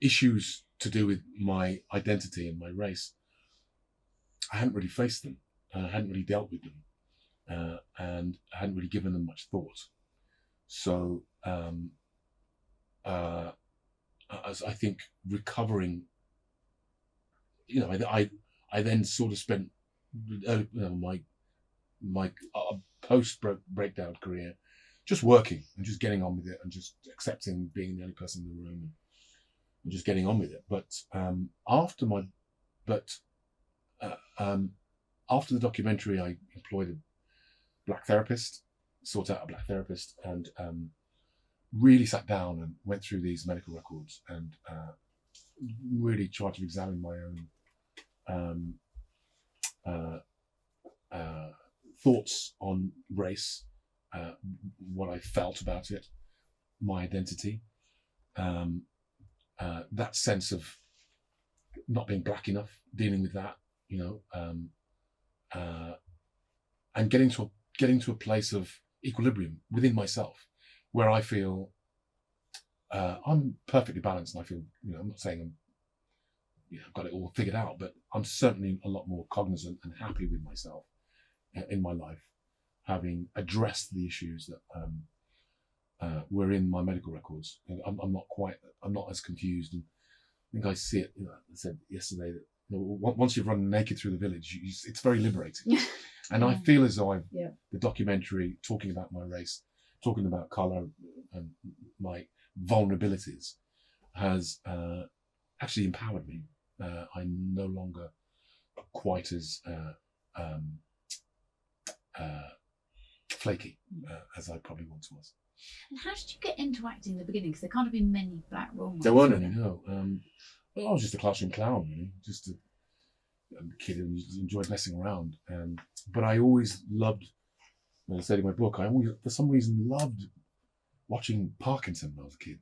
issues to do with my identity and my race, I hadn't really faced them. I hadn't really dealt with them, and I hadn't really given them much thought. So as I think recovering, I then sort of spent my post breakdown career just working and just getting on with it and just accepting being the only person in the room and just getting on with it. But after the documentary, I employed a black therapist, sought out a black therapist, and really sat down and went through these medical records and really tried to examine my own thoughts on race, what I felt about it, my identity, that sense of not being black enough, dealing with that, and getting to a place of equilibrium within myself, where I feel I'm perfectly balanced, and I feel, I'm not saying I'm I've got it all figured out, but I'm certainly a lot more cognizant and happy with myself in my life, having addressed the issues that were in my medical records. I'm not as confused, and I think I see it. I said yesterday that once you've run naked through the village, it's very liberating. And I feel as though the documentary talking about my race, talking about colour and my vulnerabilities has actually empowered me. I'm no longer quite as flaky as I probably once was. And how did you get into acting in the beginning? Because there can't have been many black role models. There weren't any, no. I was just a classroom clown, really. Just a kid who enjoyed messing around. But I always loved, as I said in my book, I always, for some reason, loved watching Parkinson when I was a kid.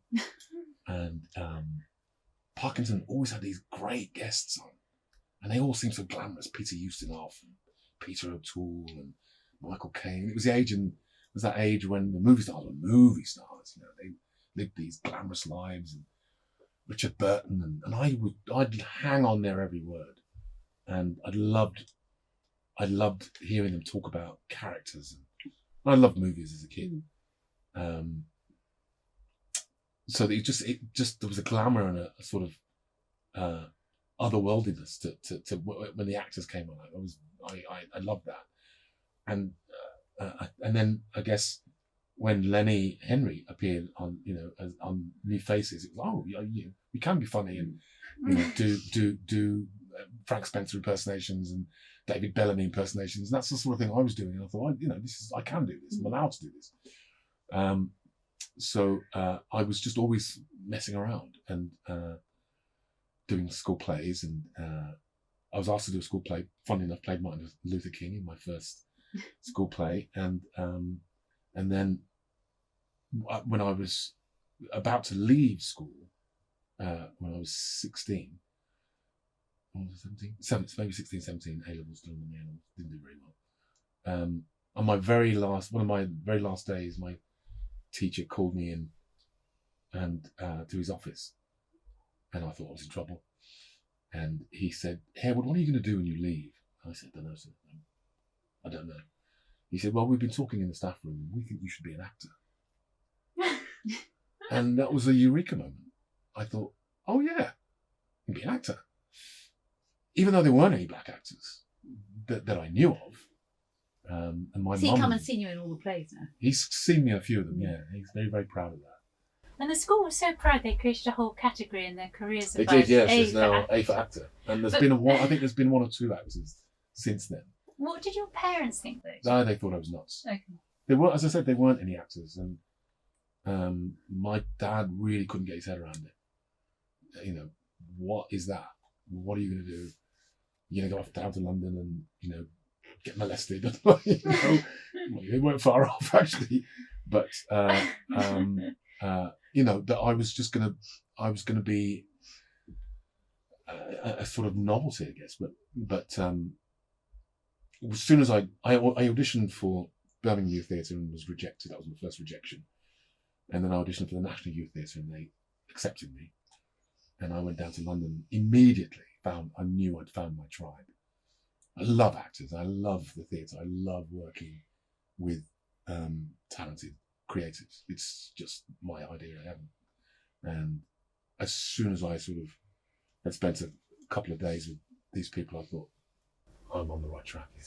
And Parkinson always had these great guests on. And they all seemed so glamorous. Peter Ustinov, and Peter O'Toole, and Michael Caine. It was that age when the movie stars were movie stars. They lived these glamorous lives. And Richard Burton, and I'd hang on their every word. And I loved hearing them talk about characters. And I loved movies as a kid. So it just there was a glamour and a sort of otherworldliness to when the actors came on. I loved that. And then I guess when Lenny Henry appeared on on New Faces, it was we can be funny and do Frank Spencer impersonations and David Bellamy impersonations. And that's the sort of thing I was doing. And I thought, I can do this. I'm allowed to do this. So I was just always messing around and doing school plays. And I was asked to do a school play. Funny enough, played Martin Luther King in my first school play. And then when I was about to leave school, when I was 16, maybe 16, 17, A-levels, still in the A-levels, didn't do very well. On one of my very last days, my teacher called me in and to his office, and I thought I was in trouble. And he said, "Harewood, what are you going to do when you leave?" I said, "I don't know, sir. I don't know." He said, "Well, we've been talking in the staff room. We think you should be an actor." And that was a eureka moment. I thought, oh yeah, I can be an actor. Even though there weren't any black actors that I knew of. And my So mum, he come and seen you in all the plays now? he's seen me in a few of them, yeah. He's very, very proud of that. And the school was so proud they created a whole category in their careers. They did, yes. There's now A for actor. And I think there's been one or two actors since then. What did your parents think though? No, they thought I was nuts. Okay. There were, as I said, there weren't any actors, and my dad really couldn't get his head around it. What is that? What are you going to do? You're going to go off down to London and get molested? They weren't far off actually, but that I was going to be a sort of novelty, I guess. But as soon as I auditioned for Birmingham Youth Theatre and was rejected. That was my first rejection. And then I auditioned for the National Youth Theatre and they accepted me. And I went down to London immediately. I knew I'd found my tribe. I love actors. I love the theatre. I love working with talented creatives. It's just my idea of heaven. And as soon as I sort of had spent a couple of days with these people, I thought, I'm on the right track here.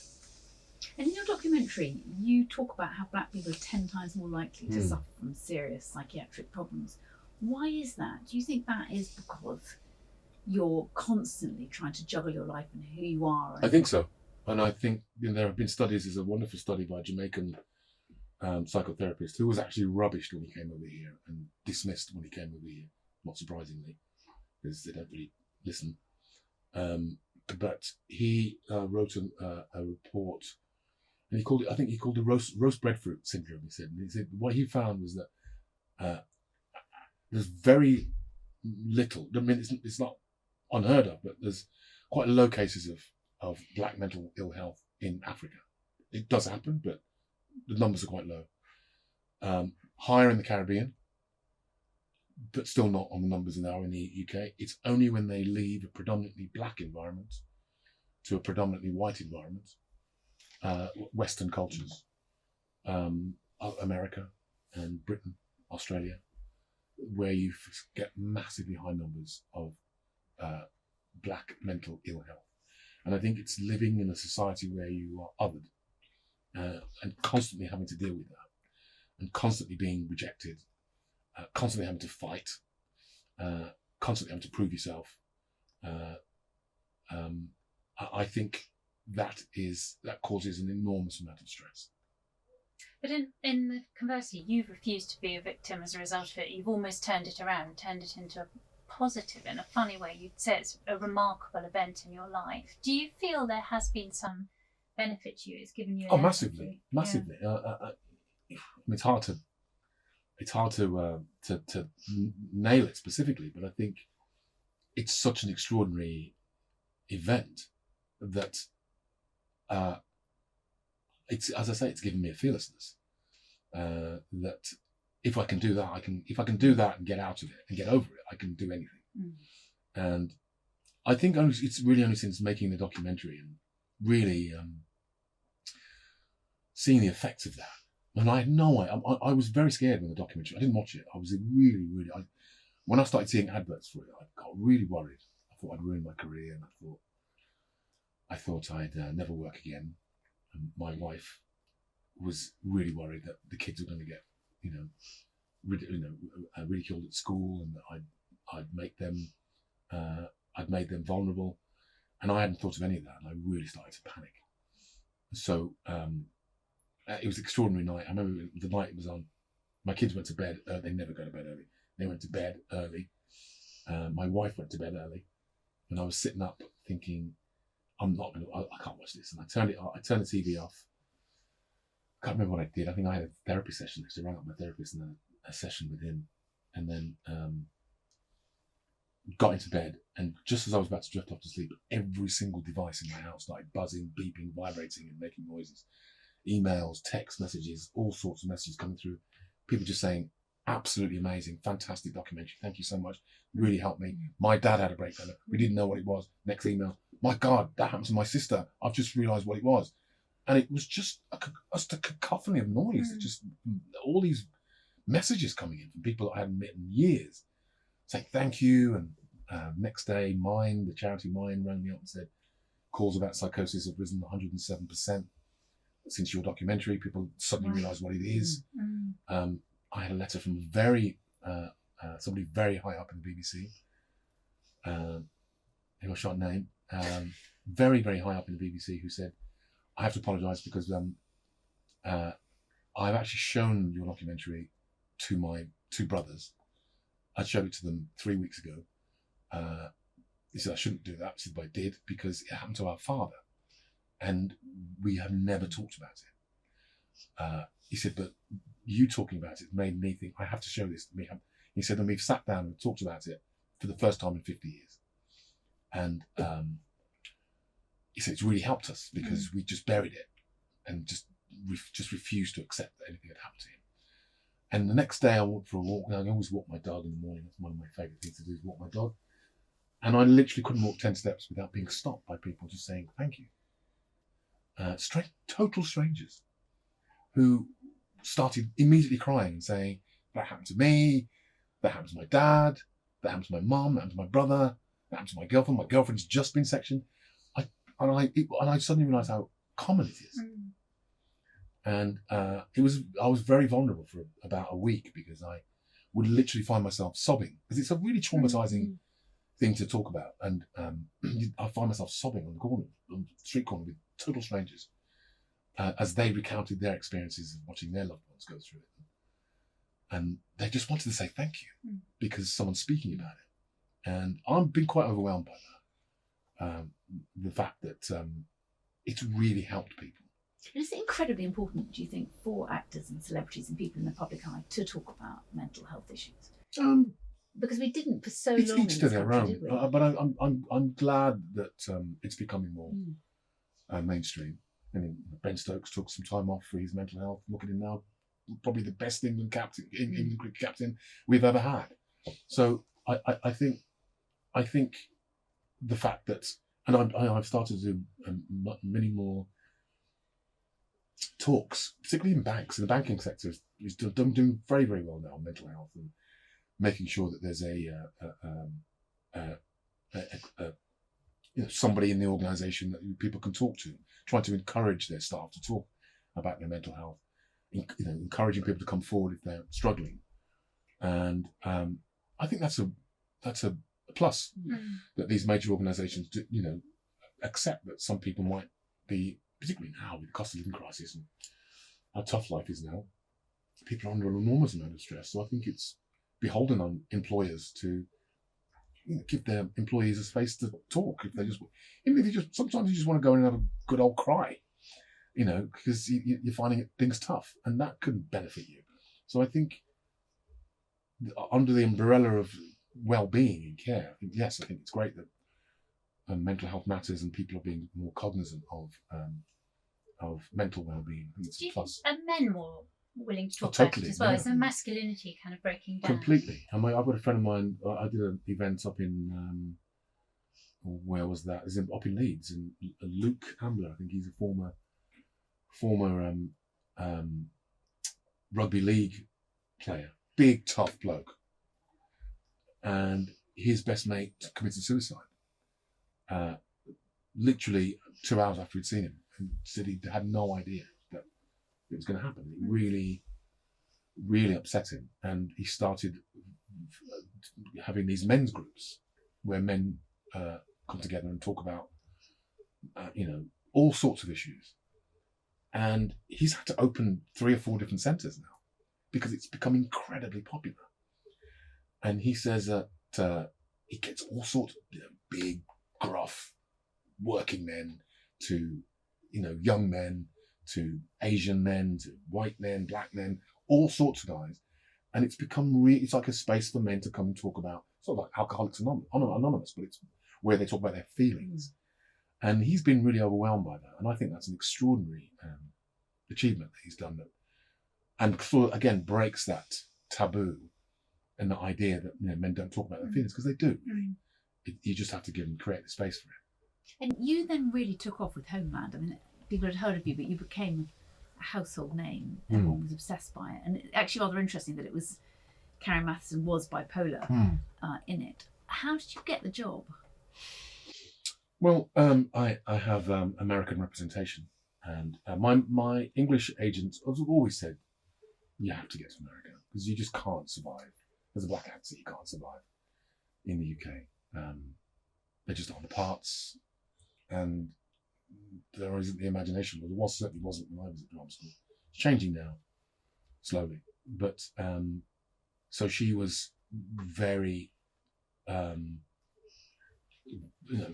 And in your documentary, you talk about how black people are 10 times more likely to suffer from serious psychiatric problems. Why is that? Do you think that is because you're constantly trying to juggle your life and who you are? I think so. And I think there have been studies. There's a wonderful study by a Jamaican psychotherapist who was actually rubbished when he came over here and dismissed when he came over here, not surprisingly, because they don't really listen. But he wrote a report, and he called it roast breadfruit syndrome. He said what he found was that there's very little. I mean, it's not unheard of, but there's quite low cases of black mental ill health in Africa. It does happen, but the numbers are quite low. Higher in the Caribbean, but still not on the numbers they are in the UK. It's only when they leave a predominantly black environment to a predominantly white environment, Western cultures, America and Britain, Australia, where you get massively high numbers of black mental ill health. And I think it's living in a society where you are othered and constantly having to deal with that, and constantly being rejected, constantly having to fight, constantly having to prove yourself. I think that causes an enormous amount of stress. But in the conversely, you've refused to be a victim as a result of it. You've almost turned it around, turned it into a positive in a funny way. You'd say it's a remarkable event in your life. Do you feel there has been some benefit to you? It's given you massively. Yeah. It's hard to nail it specifically, but I think it's such an extraordinary event that it's, as I say, it's given me a fearlessness that if I can do that, if I can do that and get out of it and get over it, I can do anything. And I think it's really only since making the documentary and really seeing the effects of that. And I had no idea. I was very scared when the documentary. I didn't watch it. I was really. When I started seeing adverts for it, I got really worried. I thought I'd ruined my career, and I thought I'd never work again. And my wife was really worried that the kids were going to get, ridiculed at school, and that I'd make them, I'd made them vulnerable, and I hadn't thought of any of that, and I really started to panic. So it was an extraordinary night. I remember the night it was on. My kids went to bed. They never go to bed early. They went to bed early. My wife went to bed early, and I was sitting up thinking, I can't watch this. And I turned the TV off. I can't remember what I did. I think I had a therapy session because I rang up my therapist and a session with him, and then got into bed. And just as I was about to drift off to sleep, every single device in my house started buzzing, beeping, vibrating, and making noises. Emails, text messages, all sorts of messages coming through. People just saying, absolutely amazing, fantastic documentary. Thank you so much. Really helped me. My dad had a breakdown. We didn't know what it was. Next email. My God, that happened to my sister. I've just realised what it was. And it was just a cacophony of noise. Just all these messages coming in from people that I hadn't met in years, saying thank you. And next day, the charity Mine rang me up and said, calls about psychosis have risen 107% since your documentary. People suddenly realise what it is. I had a letter from somebody very high up in the BBC. I shan't name. Very, very high up in the BBC, who said, I have to apologise because I've actually shown your documentary to my two brothers. I showed it to them 3 weeks ago. He said I shouldn't do that. He said, but I did because it happened to our father, and we have never talked about it. He said, but you talking about it made me think I have to show this to me. He said, and we've sat down and talked about it for the first time in 50 years. And he said it's really helped us because we just buried it and just refused to accept that anything had happened to him. And the next day I walked for a walk. Now, I always walk my dog in the morning. That's one of my favourite things to do, is walk my dog. And I literally couldn't walk 10 steps without being stopped by people just saying thank you. Total strangers who started immediately crying and saying, that happened to me, that happened to my dad, that happened to my mum, that happened to my brother, that happened to my girlfriend. My girlfriend's just been sectioned. I suddenly realised how common it is. And I was very vulnerable for about a week because I would literally find myself sobbing because it's a really traumatizing thing to talk about. And I find myself sobbing on the street corner with total strangers as they recounted their experiences of watching their loved ones go through it. And they just wanted to say thank you because someone's speaking about it. And I've been quite overwhelmed by that. The fact that it's really helped people. Is it incredibly important, do you think, for actors and celebrities and people in the public eye to talk about mental health issues? Because we didn't for so long. It's each to their own. But I'm glad that it's becoming more mainstream. I mean, Ben Stokes took some time off for his mental health. Look at him now, probably the best England captain we've ever had. So I think the fact that, and I've started to do many more talks, particularly in banks. In the banking sector is doing very, very well now on mental health and making sure that there's somebody in the organisation that people can talk to, trying to encourage their staff to talk about their mental health, encouraging people to come forward if they're struggling, and I think that's a plus that these major organisations do, accept that some people might be, particularly now with the cost of living crisis and how tough life is now, people are under an enormous amount of stress. So I think it's beholden on employers to give their employees a space to talk. Sometimes you just want to go and have a good old cry, because you're finding things tough, and that can benefit you. So I think under the umbrella of well-being and care, I think it's great that mental health matters and people are being more cognizant of mental well-being. I think it's a plus. Are men more willing to talk about it as well? Yeah. Is the masculinity kind of breaking down? Completely. I've got a friend of mine. I did an event up in where was that? It was up in Leeds, and Luke Ambler. I think he's a former rugby league player, big tough bloke, and his best mate committed suicide. Literally 2 hours after he'd seen him, and said he had no idea that it was going to happen. It really, really upset him, and he started having these men's groups where men come together and talk about, all sorts of issues. And he's had to open 3 or 4 different centres now because it's become incredibly popular. And he says that he gets all sorts of big, gruff, working men to, young men, to Asian men, to white men, black men, all sorts of guys. And it's become it's like a space for men to come and talk about, sort of like Alcoholics Anonymous, but it's where they talk about their feelings. And he's been really overwhelmed by that. And I think that's an extraordinary achievement that he's done. And sort of, again, breaks that taboo and the idea that men don't talk about their feelings, because they do. You just have to create the space for it. And you then really took off with Homeland. I mean, people had heard of you, but you became a household name. Everyone was obsessed by it. And it's actually rather interesting that it was Carrie Matheson was bipolar in it. How did you get the job? Well, I have American representation, and my English agent has always said, you have to get to America, because you just can't survive. As a black actor, you can't survive in the UK. There just aren't the parts, and there isn't the imagination. Well, certainly wasn't when I was at drama school. It's changing now, slowly. But so she was very,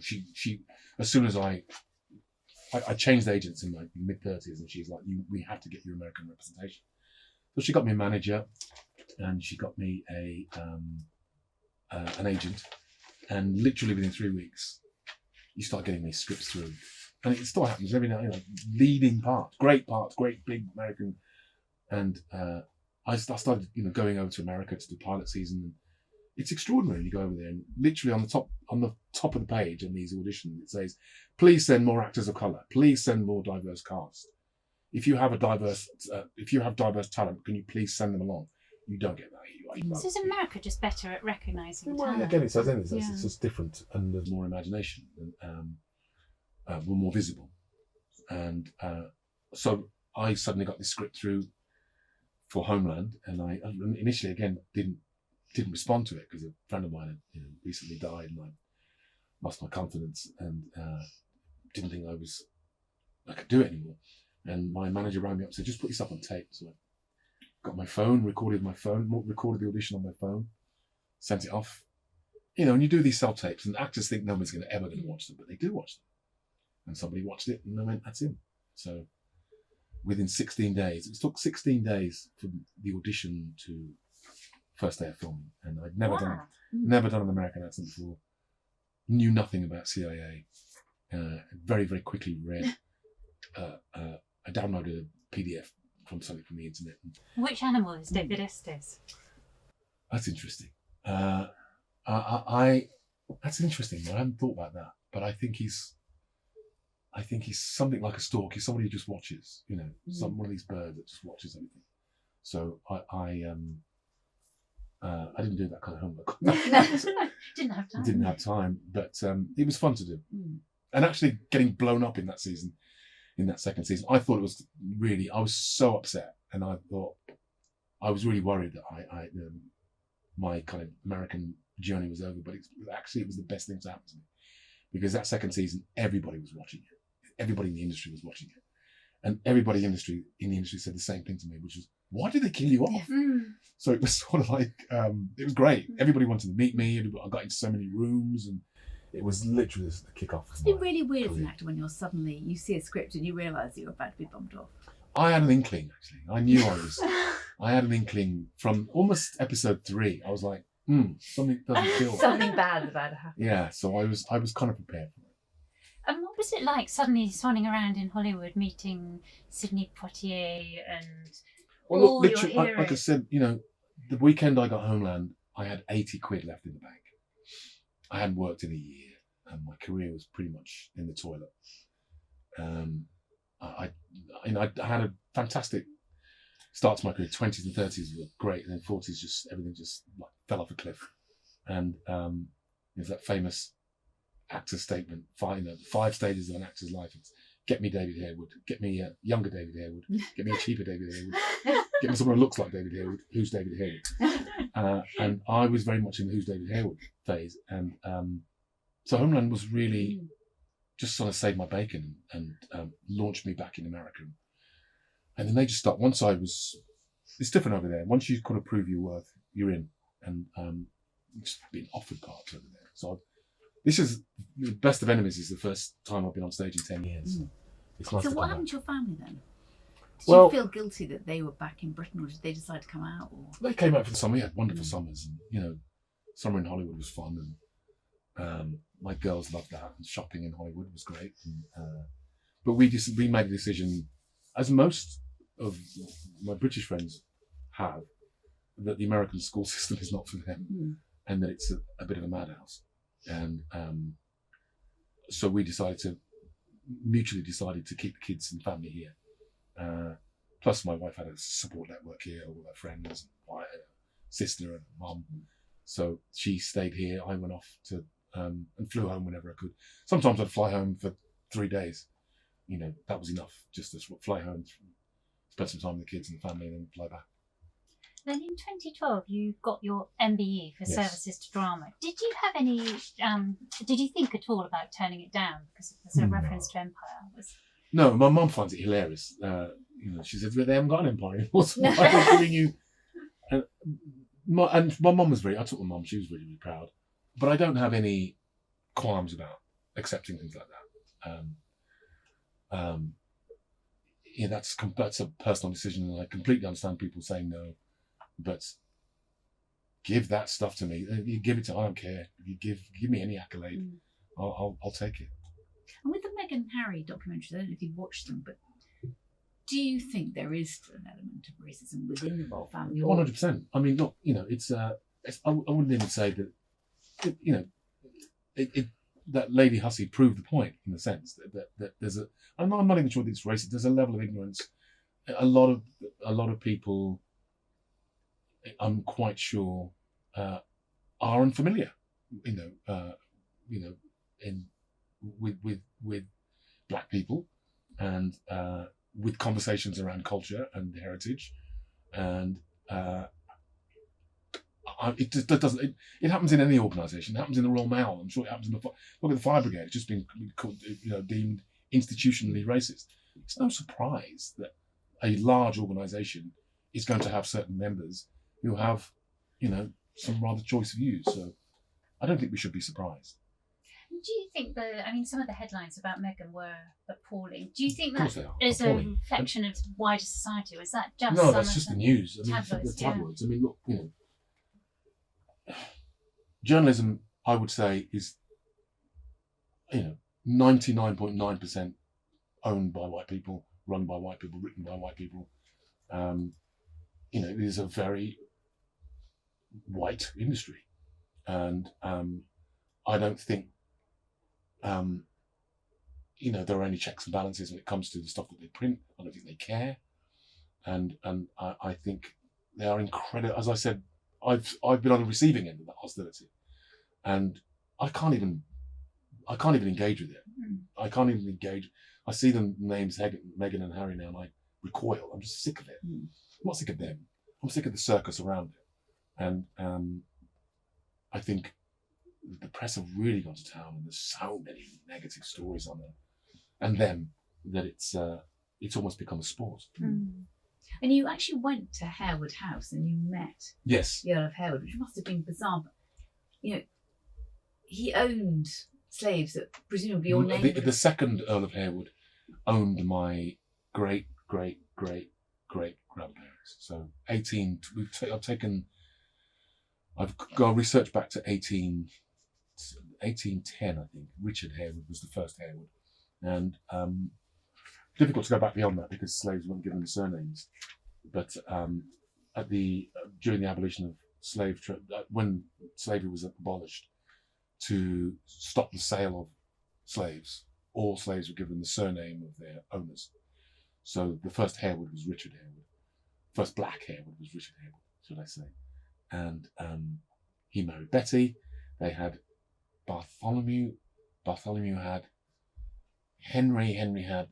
she as soon as I changed agents in my mid-30s, and she's like, we have to get your American representation. So she got me a manager, and she got me an agent, and literally within 3 weeks, you start getting these scripts through, and it still happens every now, leading parts, great big American, and I started, going over to America to do pilot season. It's extraordinary. You go over there, and literally on the top of the page in these auditions, it says, "Please send more actors of color. Please send more diverse cast. If you have diverse talent, can you please send them along?" You don't get that here. So is America just better at recognising talent? Again, it's just different, and there's more imagination, and we're more visible. And so I suddenly got this script through for Homeland, and I initially again didn't respond to it because a friend of mine had recently died, and I lost my confidence and didn't think I could do it anymore. And my manager rang me up and said, "Just put yourself on tape." So I got my phone, recorded the audition on my phone, sent it off. And you do these self-tapes, and actors think nobody's ever going to watch them, but they do watch them. And somebody watched it, and they went, "That's him." So within 16 days, it took 16 days from the audition to first day of filming, and I'd never done an American accent before. Knew nothing about CIA. Very, very quickly read. I downloaded a PDF from something from the internet. Which animal is David Estes? That's interesting. I that's interesting. I hadn't thought about that, but I think he's something like a stork. He's somebody who just watches. One of these birds that just watches everything. So I didn't do that kind of homework. Didn't have time. Didn't have time, but it was fun to do. And actually getting blown up in that season, in that second season, I thought it was really. I was so upset, and I thought I was really worried that my kind of American journey was over. But it was the best thing to happen to me, because that second season, everybody was watching it. Everybody in the industry was watching it, and everybody in the industry said the same thing to me, which was, "Why did they kill you off?" So it was sort of like it was great. Everybody wanted to meet me. I got into so many rooms, and it was literally the kick-off. It's been really weird as an actor when you see a script and you realise that you're about to be bumped off. I had an inkling, actually. I knew I was. I had an inkling from almost episode 3. I was like, something doesn't feel right. Something bad's about to happen. Yeah, so I was kind of prepared for it. And what was it like suddenly swanning around in Hollywood, meeting Sidney Poitier and all your heroes? Like I said, the weekend I got Homeland, I had 80 quid left in the bank. I hadn't worked in a year, and my career was pretty much in the toilet. I had a fantastic start to my career. 20s and 30s were great, and then 40s everything just like fell off a cliff. And there's that famous actor statement: 5 stages of an actor's life. It's get me David Harewood, get me a younger David Harewood, get me a cheaper David Harewood, get me someone who looks like David Harewood. Who's David Harewood? And I was very much in the Who's David Harewood phase, and so Homeland was really just sort of saved my bacon and launched me back in America. And then they just start. It's different over there. Once you kind of prove your worth, you're in, and just being offered parts over there. So this is the Best of Enemies. Is the first time I've been on stage in 10 years. It's nice. So what happened to your family then? Did you feel guilty that they were back in Britain, or did they decide to come out? Or? They came out for the summer. We had wonderful summers, and summer in Hollywood was fun, and my girls loved that. And shopping in Hollywood was great. But we made a decision, as most of my British friends have, that the American school system is not for them, and that it's a bit of a madhouse. And so we mutually decided to keep the kids and family here. Plus, my wife had a support network here, all her friends, and sister and mum. So she stayed here. I went off to and flew home whenever I could. Sometimes I'd fly home for 3 days. That was enough, just to fly home, spend some time with the kids and the family, and then fly back. Then in 2012, you got your MBE for services to drama. Did you have any? Did you think at all about turning it down because of the sort of reference to Empire? No, my mum finds it hilarious. She says, "They haven't got an Empire anymore. So why are they giving you?" And my mum was I took my mum. She was really, really proud. But I don't have any qualms about accepting things like that. That's a personal decision, and I completely understand people saying no. But give that stuff to me. You give it to. I don't care. You give me any accolade. I'll take it. And with the Meghan and Harry documentaries, I don't know if you've watched them, but do you think there is an element of racism within the royal family? 100%. I mean, look, it's. I wouldn't even say that. That Lady Hussey proved the point in the sense that there's I'm not even sure that it's racist. There's a level of ignorance. A lot of people, I'm quite sure, are unfamiliar, with black people, and with conversations around culture and heritage, and it just doesn't. It happens in any organisation. It happens in the Royal Mail. I'm sure it happens in look at the Fire Brigade. It's just been called, deemed institutionally racist. It's no surprise that a large organisation is going to have certain members who have, some rather choice views. So I don't think we should be surprised. Do you think some of the headlines about Meghan were appalling? Do you think that is a reflection of wider society, or is that just no? That's just the news. Tabloids, the tabloids. I mean, look, journalism, I would say, is 99.9% owned by white people, run by white people, written by white people. It is a very white industry. and I don't think there are any checks and balances when it comes to the stuff that they print. I don't think they care, and I think they are incredible. As I said, I've been on the receiving end of that hostility, and I can't even engage with it. I can't even engage. I see the names Meghan and Harry now, and I recoil. I'm just sick of it. I'm not sick of them. I'm sick of the circus around it, and I think the press have really gone to town, and there's so many negative stories on them and them that it's almost become a sport. And you actually went to Harewood House and you met Yes. the Earl of Harewood, which must have been bizarre. But, he owned slaves that presumably your name. The second Earl of Harewood owned my great grandparents. So I've got research back to 1810, I think. Richard Harewood was the first Harewood. And difficult to go back beyond that because slaves weren't given surnames. But during the abolition of slave trade, when slavery was abolished, to stop the sale of slaves, all slaves were given the surname of their owners. So the first Harewood was Richard Harewood. First black Harewood was Richard Harewood, should I say. And he married Betty. They had Bartholomew. Bartholomew had Henry. Henry had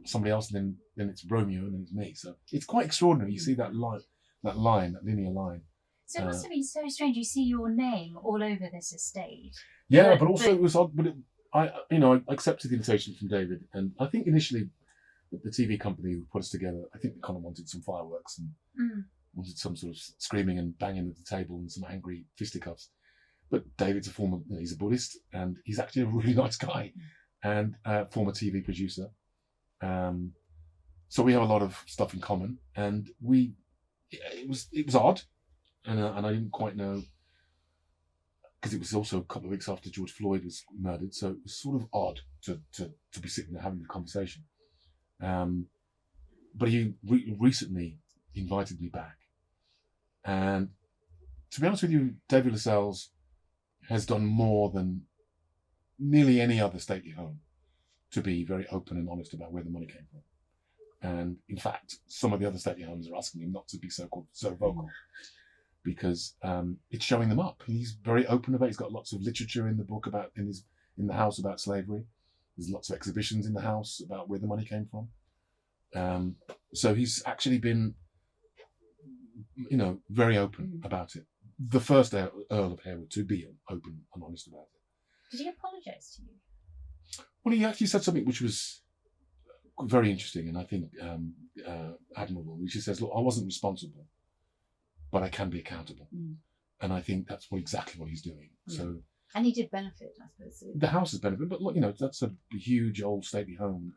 somebody else, and then it's Romeo, and then it's me. So it's quite extraordinary. You see that linear line. So it must have been so strange. You see your name all over this estate. Yeah, but also it was odd. But I accepted the invitation from David, and I think initially the TV company who put us together, I think they kind of wanted some fireworks and wanted some sort of screaming and banging at the table and some angry fisticuffs. But David's he's a Buddhist, and he's actually a really nice guy, and former TV producer. So we have a lot of stuff in common, and it was odd, and I didn't quite know, because it was also a couple of weeks after George Floyd was murdered, so it was sort of odd to be sitting there having the conversation. But he recently invited me back, and to be honest with you, David Lascelles has done more than nearly any other stately home to be very open and honest about where the money came from. And in fact, some of the other stately homes are asking him not to be so vocal, because it's showing them up. He's very open about it. He's got lots of literature in the book in the house about slavery. There's lots of exhibitions in the house about where the money came from. So he's actually been, very open about it. The first Earl of Harewood to be open and honest about it. Did he apologise to you? Well, he actually said something which was very interesting, and I think admirable. He says, "Look, I wasn't responsible, but I can be accountable," and I think that's exactly what he's doing. Yeah. So, and he did benefit, I suppose. The house has benefited, but look, that's a huge old stately home.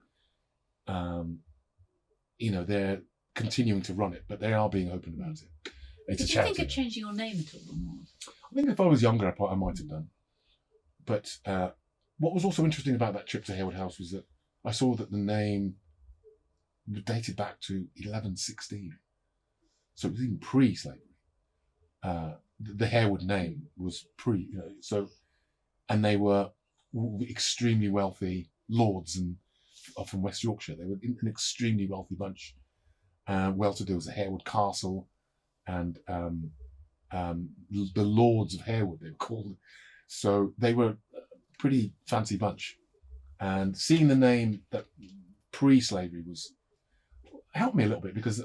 They're continuing to run it, but they are being open about it. Did you think of changing your name at all? Or not? I think if I was younger, I might have done. But what was also interesting about that trip to Harewood House was that I saw that the name dated back to 1116. So it was even pre-slavery. The Harewood name was and they were extremely wealthy lords and from West Yorkshire. They were an extremely wealthy bunch. Well-to-do was a Harewood Castle, and the Lords of Harewood, they were called. So they were a pretty fancy bunch. And seeing the name that pre-slavery helped me a little bit, because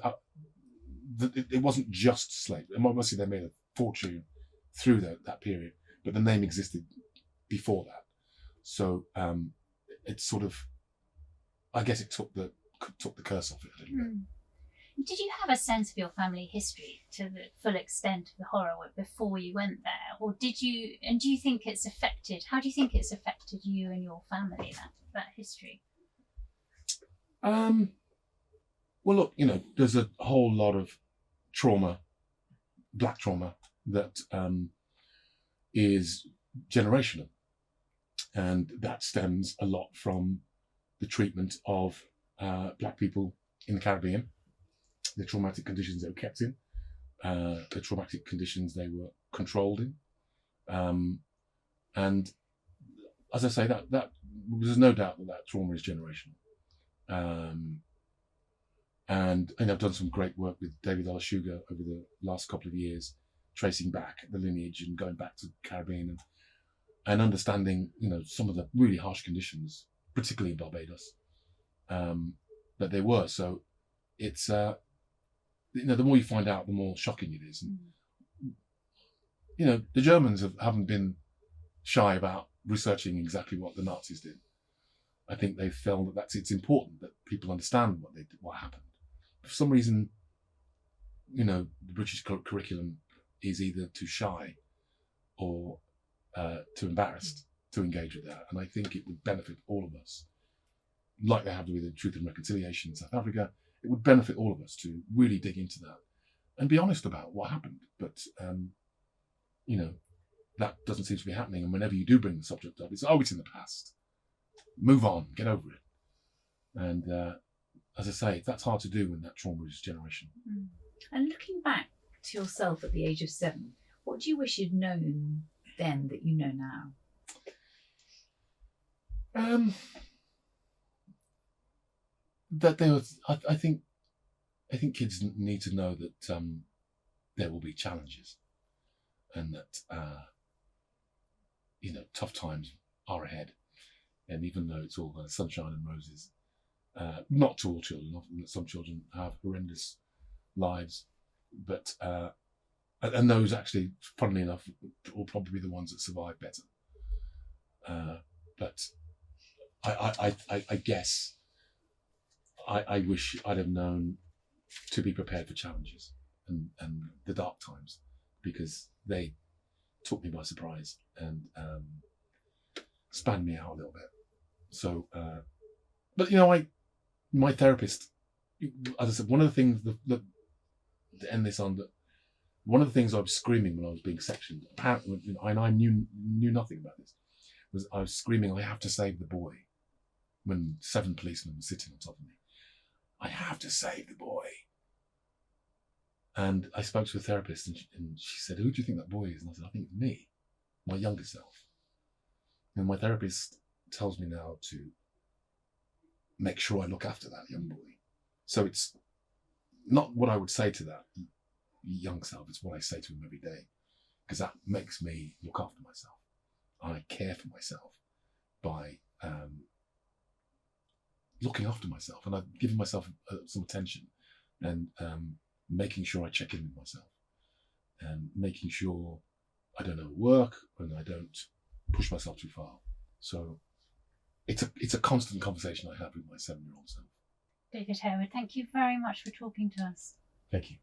it wasn't just slavery. And obviously they made a fortune through that period, but the name existed before that. So it's sort of, I guess it took the curse off it a little bit. Did you have a sense of your family history to the full extent of the horror before you went there? Or did you, and do you think it's affected, how do you think it's affected you and your family, that history? Well, look, there's a whole lot of trauma, black trauma, that is generational. And that stems a lot from the treatment of black people in the Caribbean, the traumatic conditions they were kept in, the traumatic conditions they were controlled in. And as I say, that there's no doubt that trauma is generational. And I've done some great work with David Harewood over the last couple of years, tracing back the lineage and going back to the Caribbean and understanding, some of the really harsh conditions, particularly in Barbados, that they were. So it's, the more you find out, the more shocking it is. And, the Germans haven't been shy about researching exactly what the Nazis did. I think they felt that it's important that people understand what happened. For some reason, the British curriculum is either too shy or too embarrassed to engage with that. And I think it would benefit all of us, like they have with the Truth and Reconciliation in South Africa. It would benefit all of us to really dig into that and be honest about what happened. But, that doesn't seem to be happening. And whenever you do bring the subject up, it's in the past. Move on, get over it. And as I say, that's hard to do when that trauma is generational. And looking back to yourself at the age of 7, what do you wish you'd known then that you know now? That there was, I think kids need to know that there will be challenges, and that tough times are ahead. And even though it's all sunshine and roses, not to all children. Often some children have horrendous lives, but and those actually, funnily enough, will probably be the ones that survive better. But I guess I wish I'd have known to be prepared for challenges and the dark times, because they took me by surprise and spanned me out a little bit. So, but my therapist, as I said, one of the things that to end this on, that one of the things I was screaming when I was being sectioned, apparently, and I knew nothing about this, was I was screaming, "I have to save the boy," when 7 policemen were sitting on top of me. I have to save the boy. And I spoke to a therapist, and she said, "Who do you think that boy is?" And I said, "I think it's me, my younger self." And my therapist tells me now to make sure I look after that young boy. So it's not what I would say to that young self, it's what I say to him every day, because that makes me look after myself. I care for myself by looking after myself, and I've given myself some attention, and making sure I check in with myself, and making sure I don't overwork and I don't push myself too far. So it's a constant conversation I have with my 7-year-old self. David Harewood, thank you very much for talking to us. Thank you.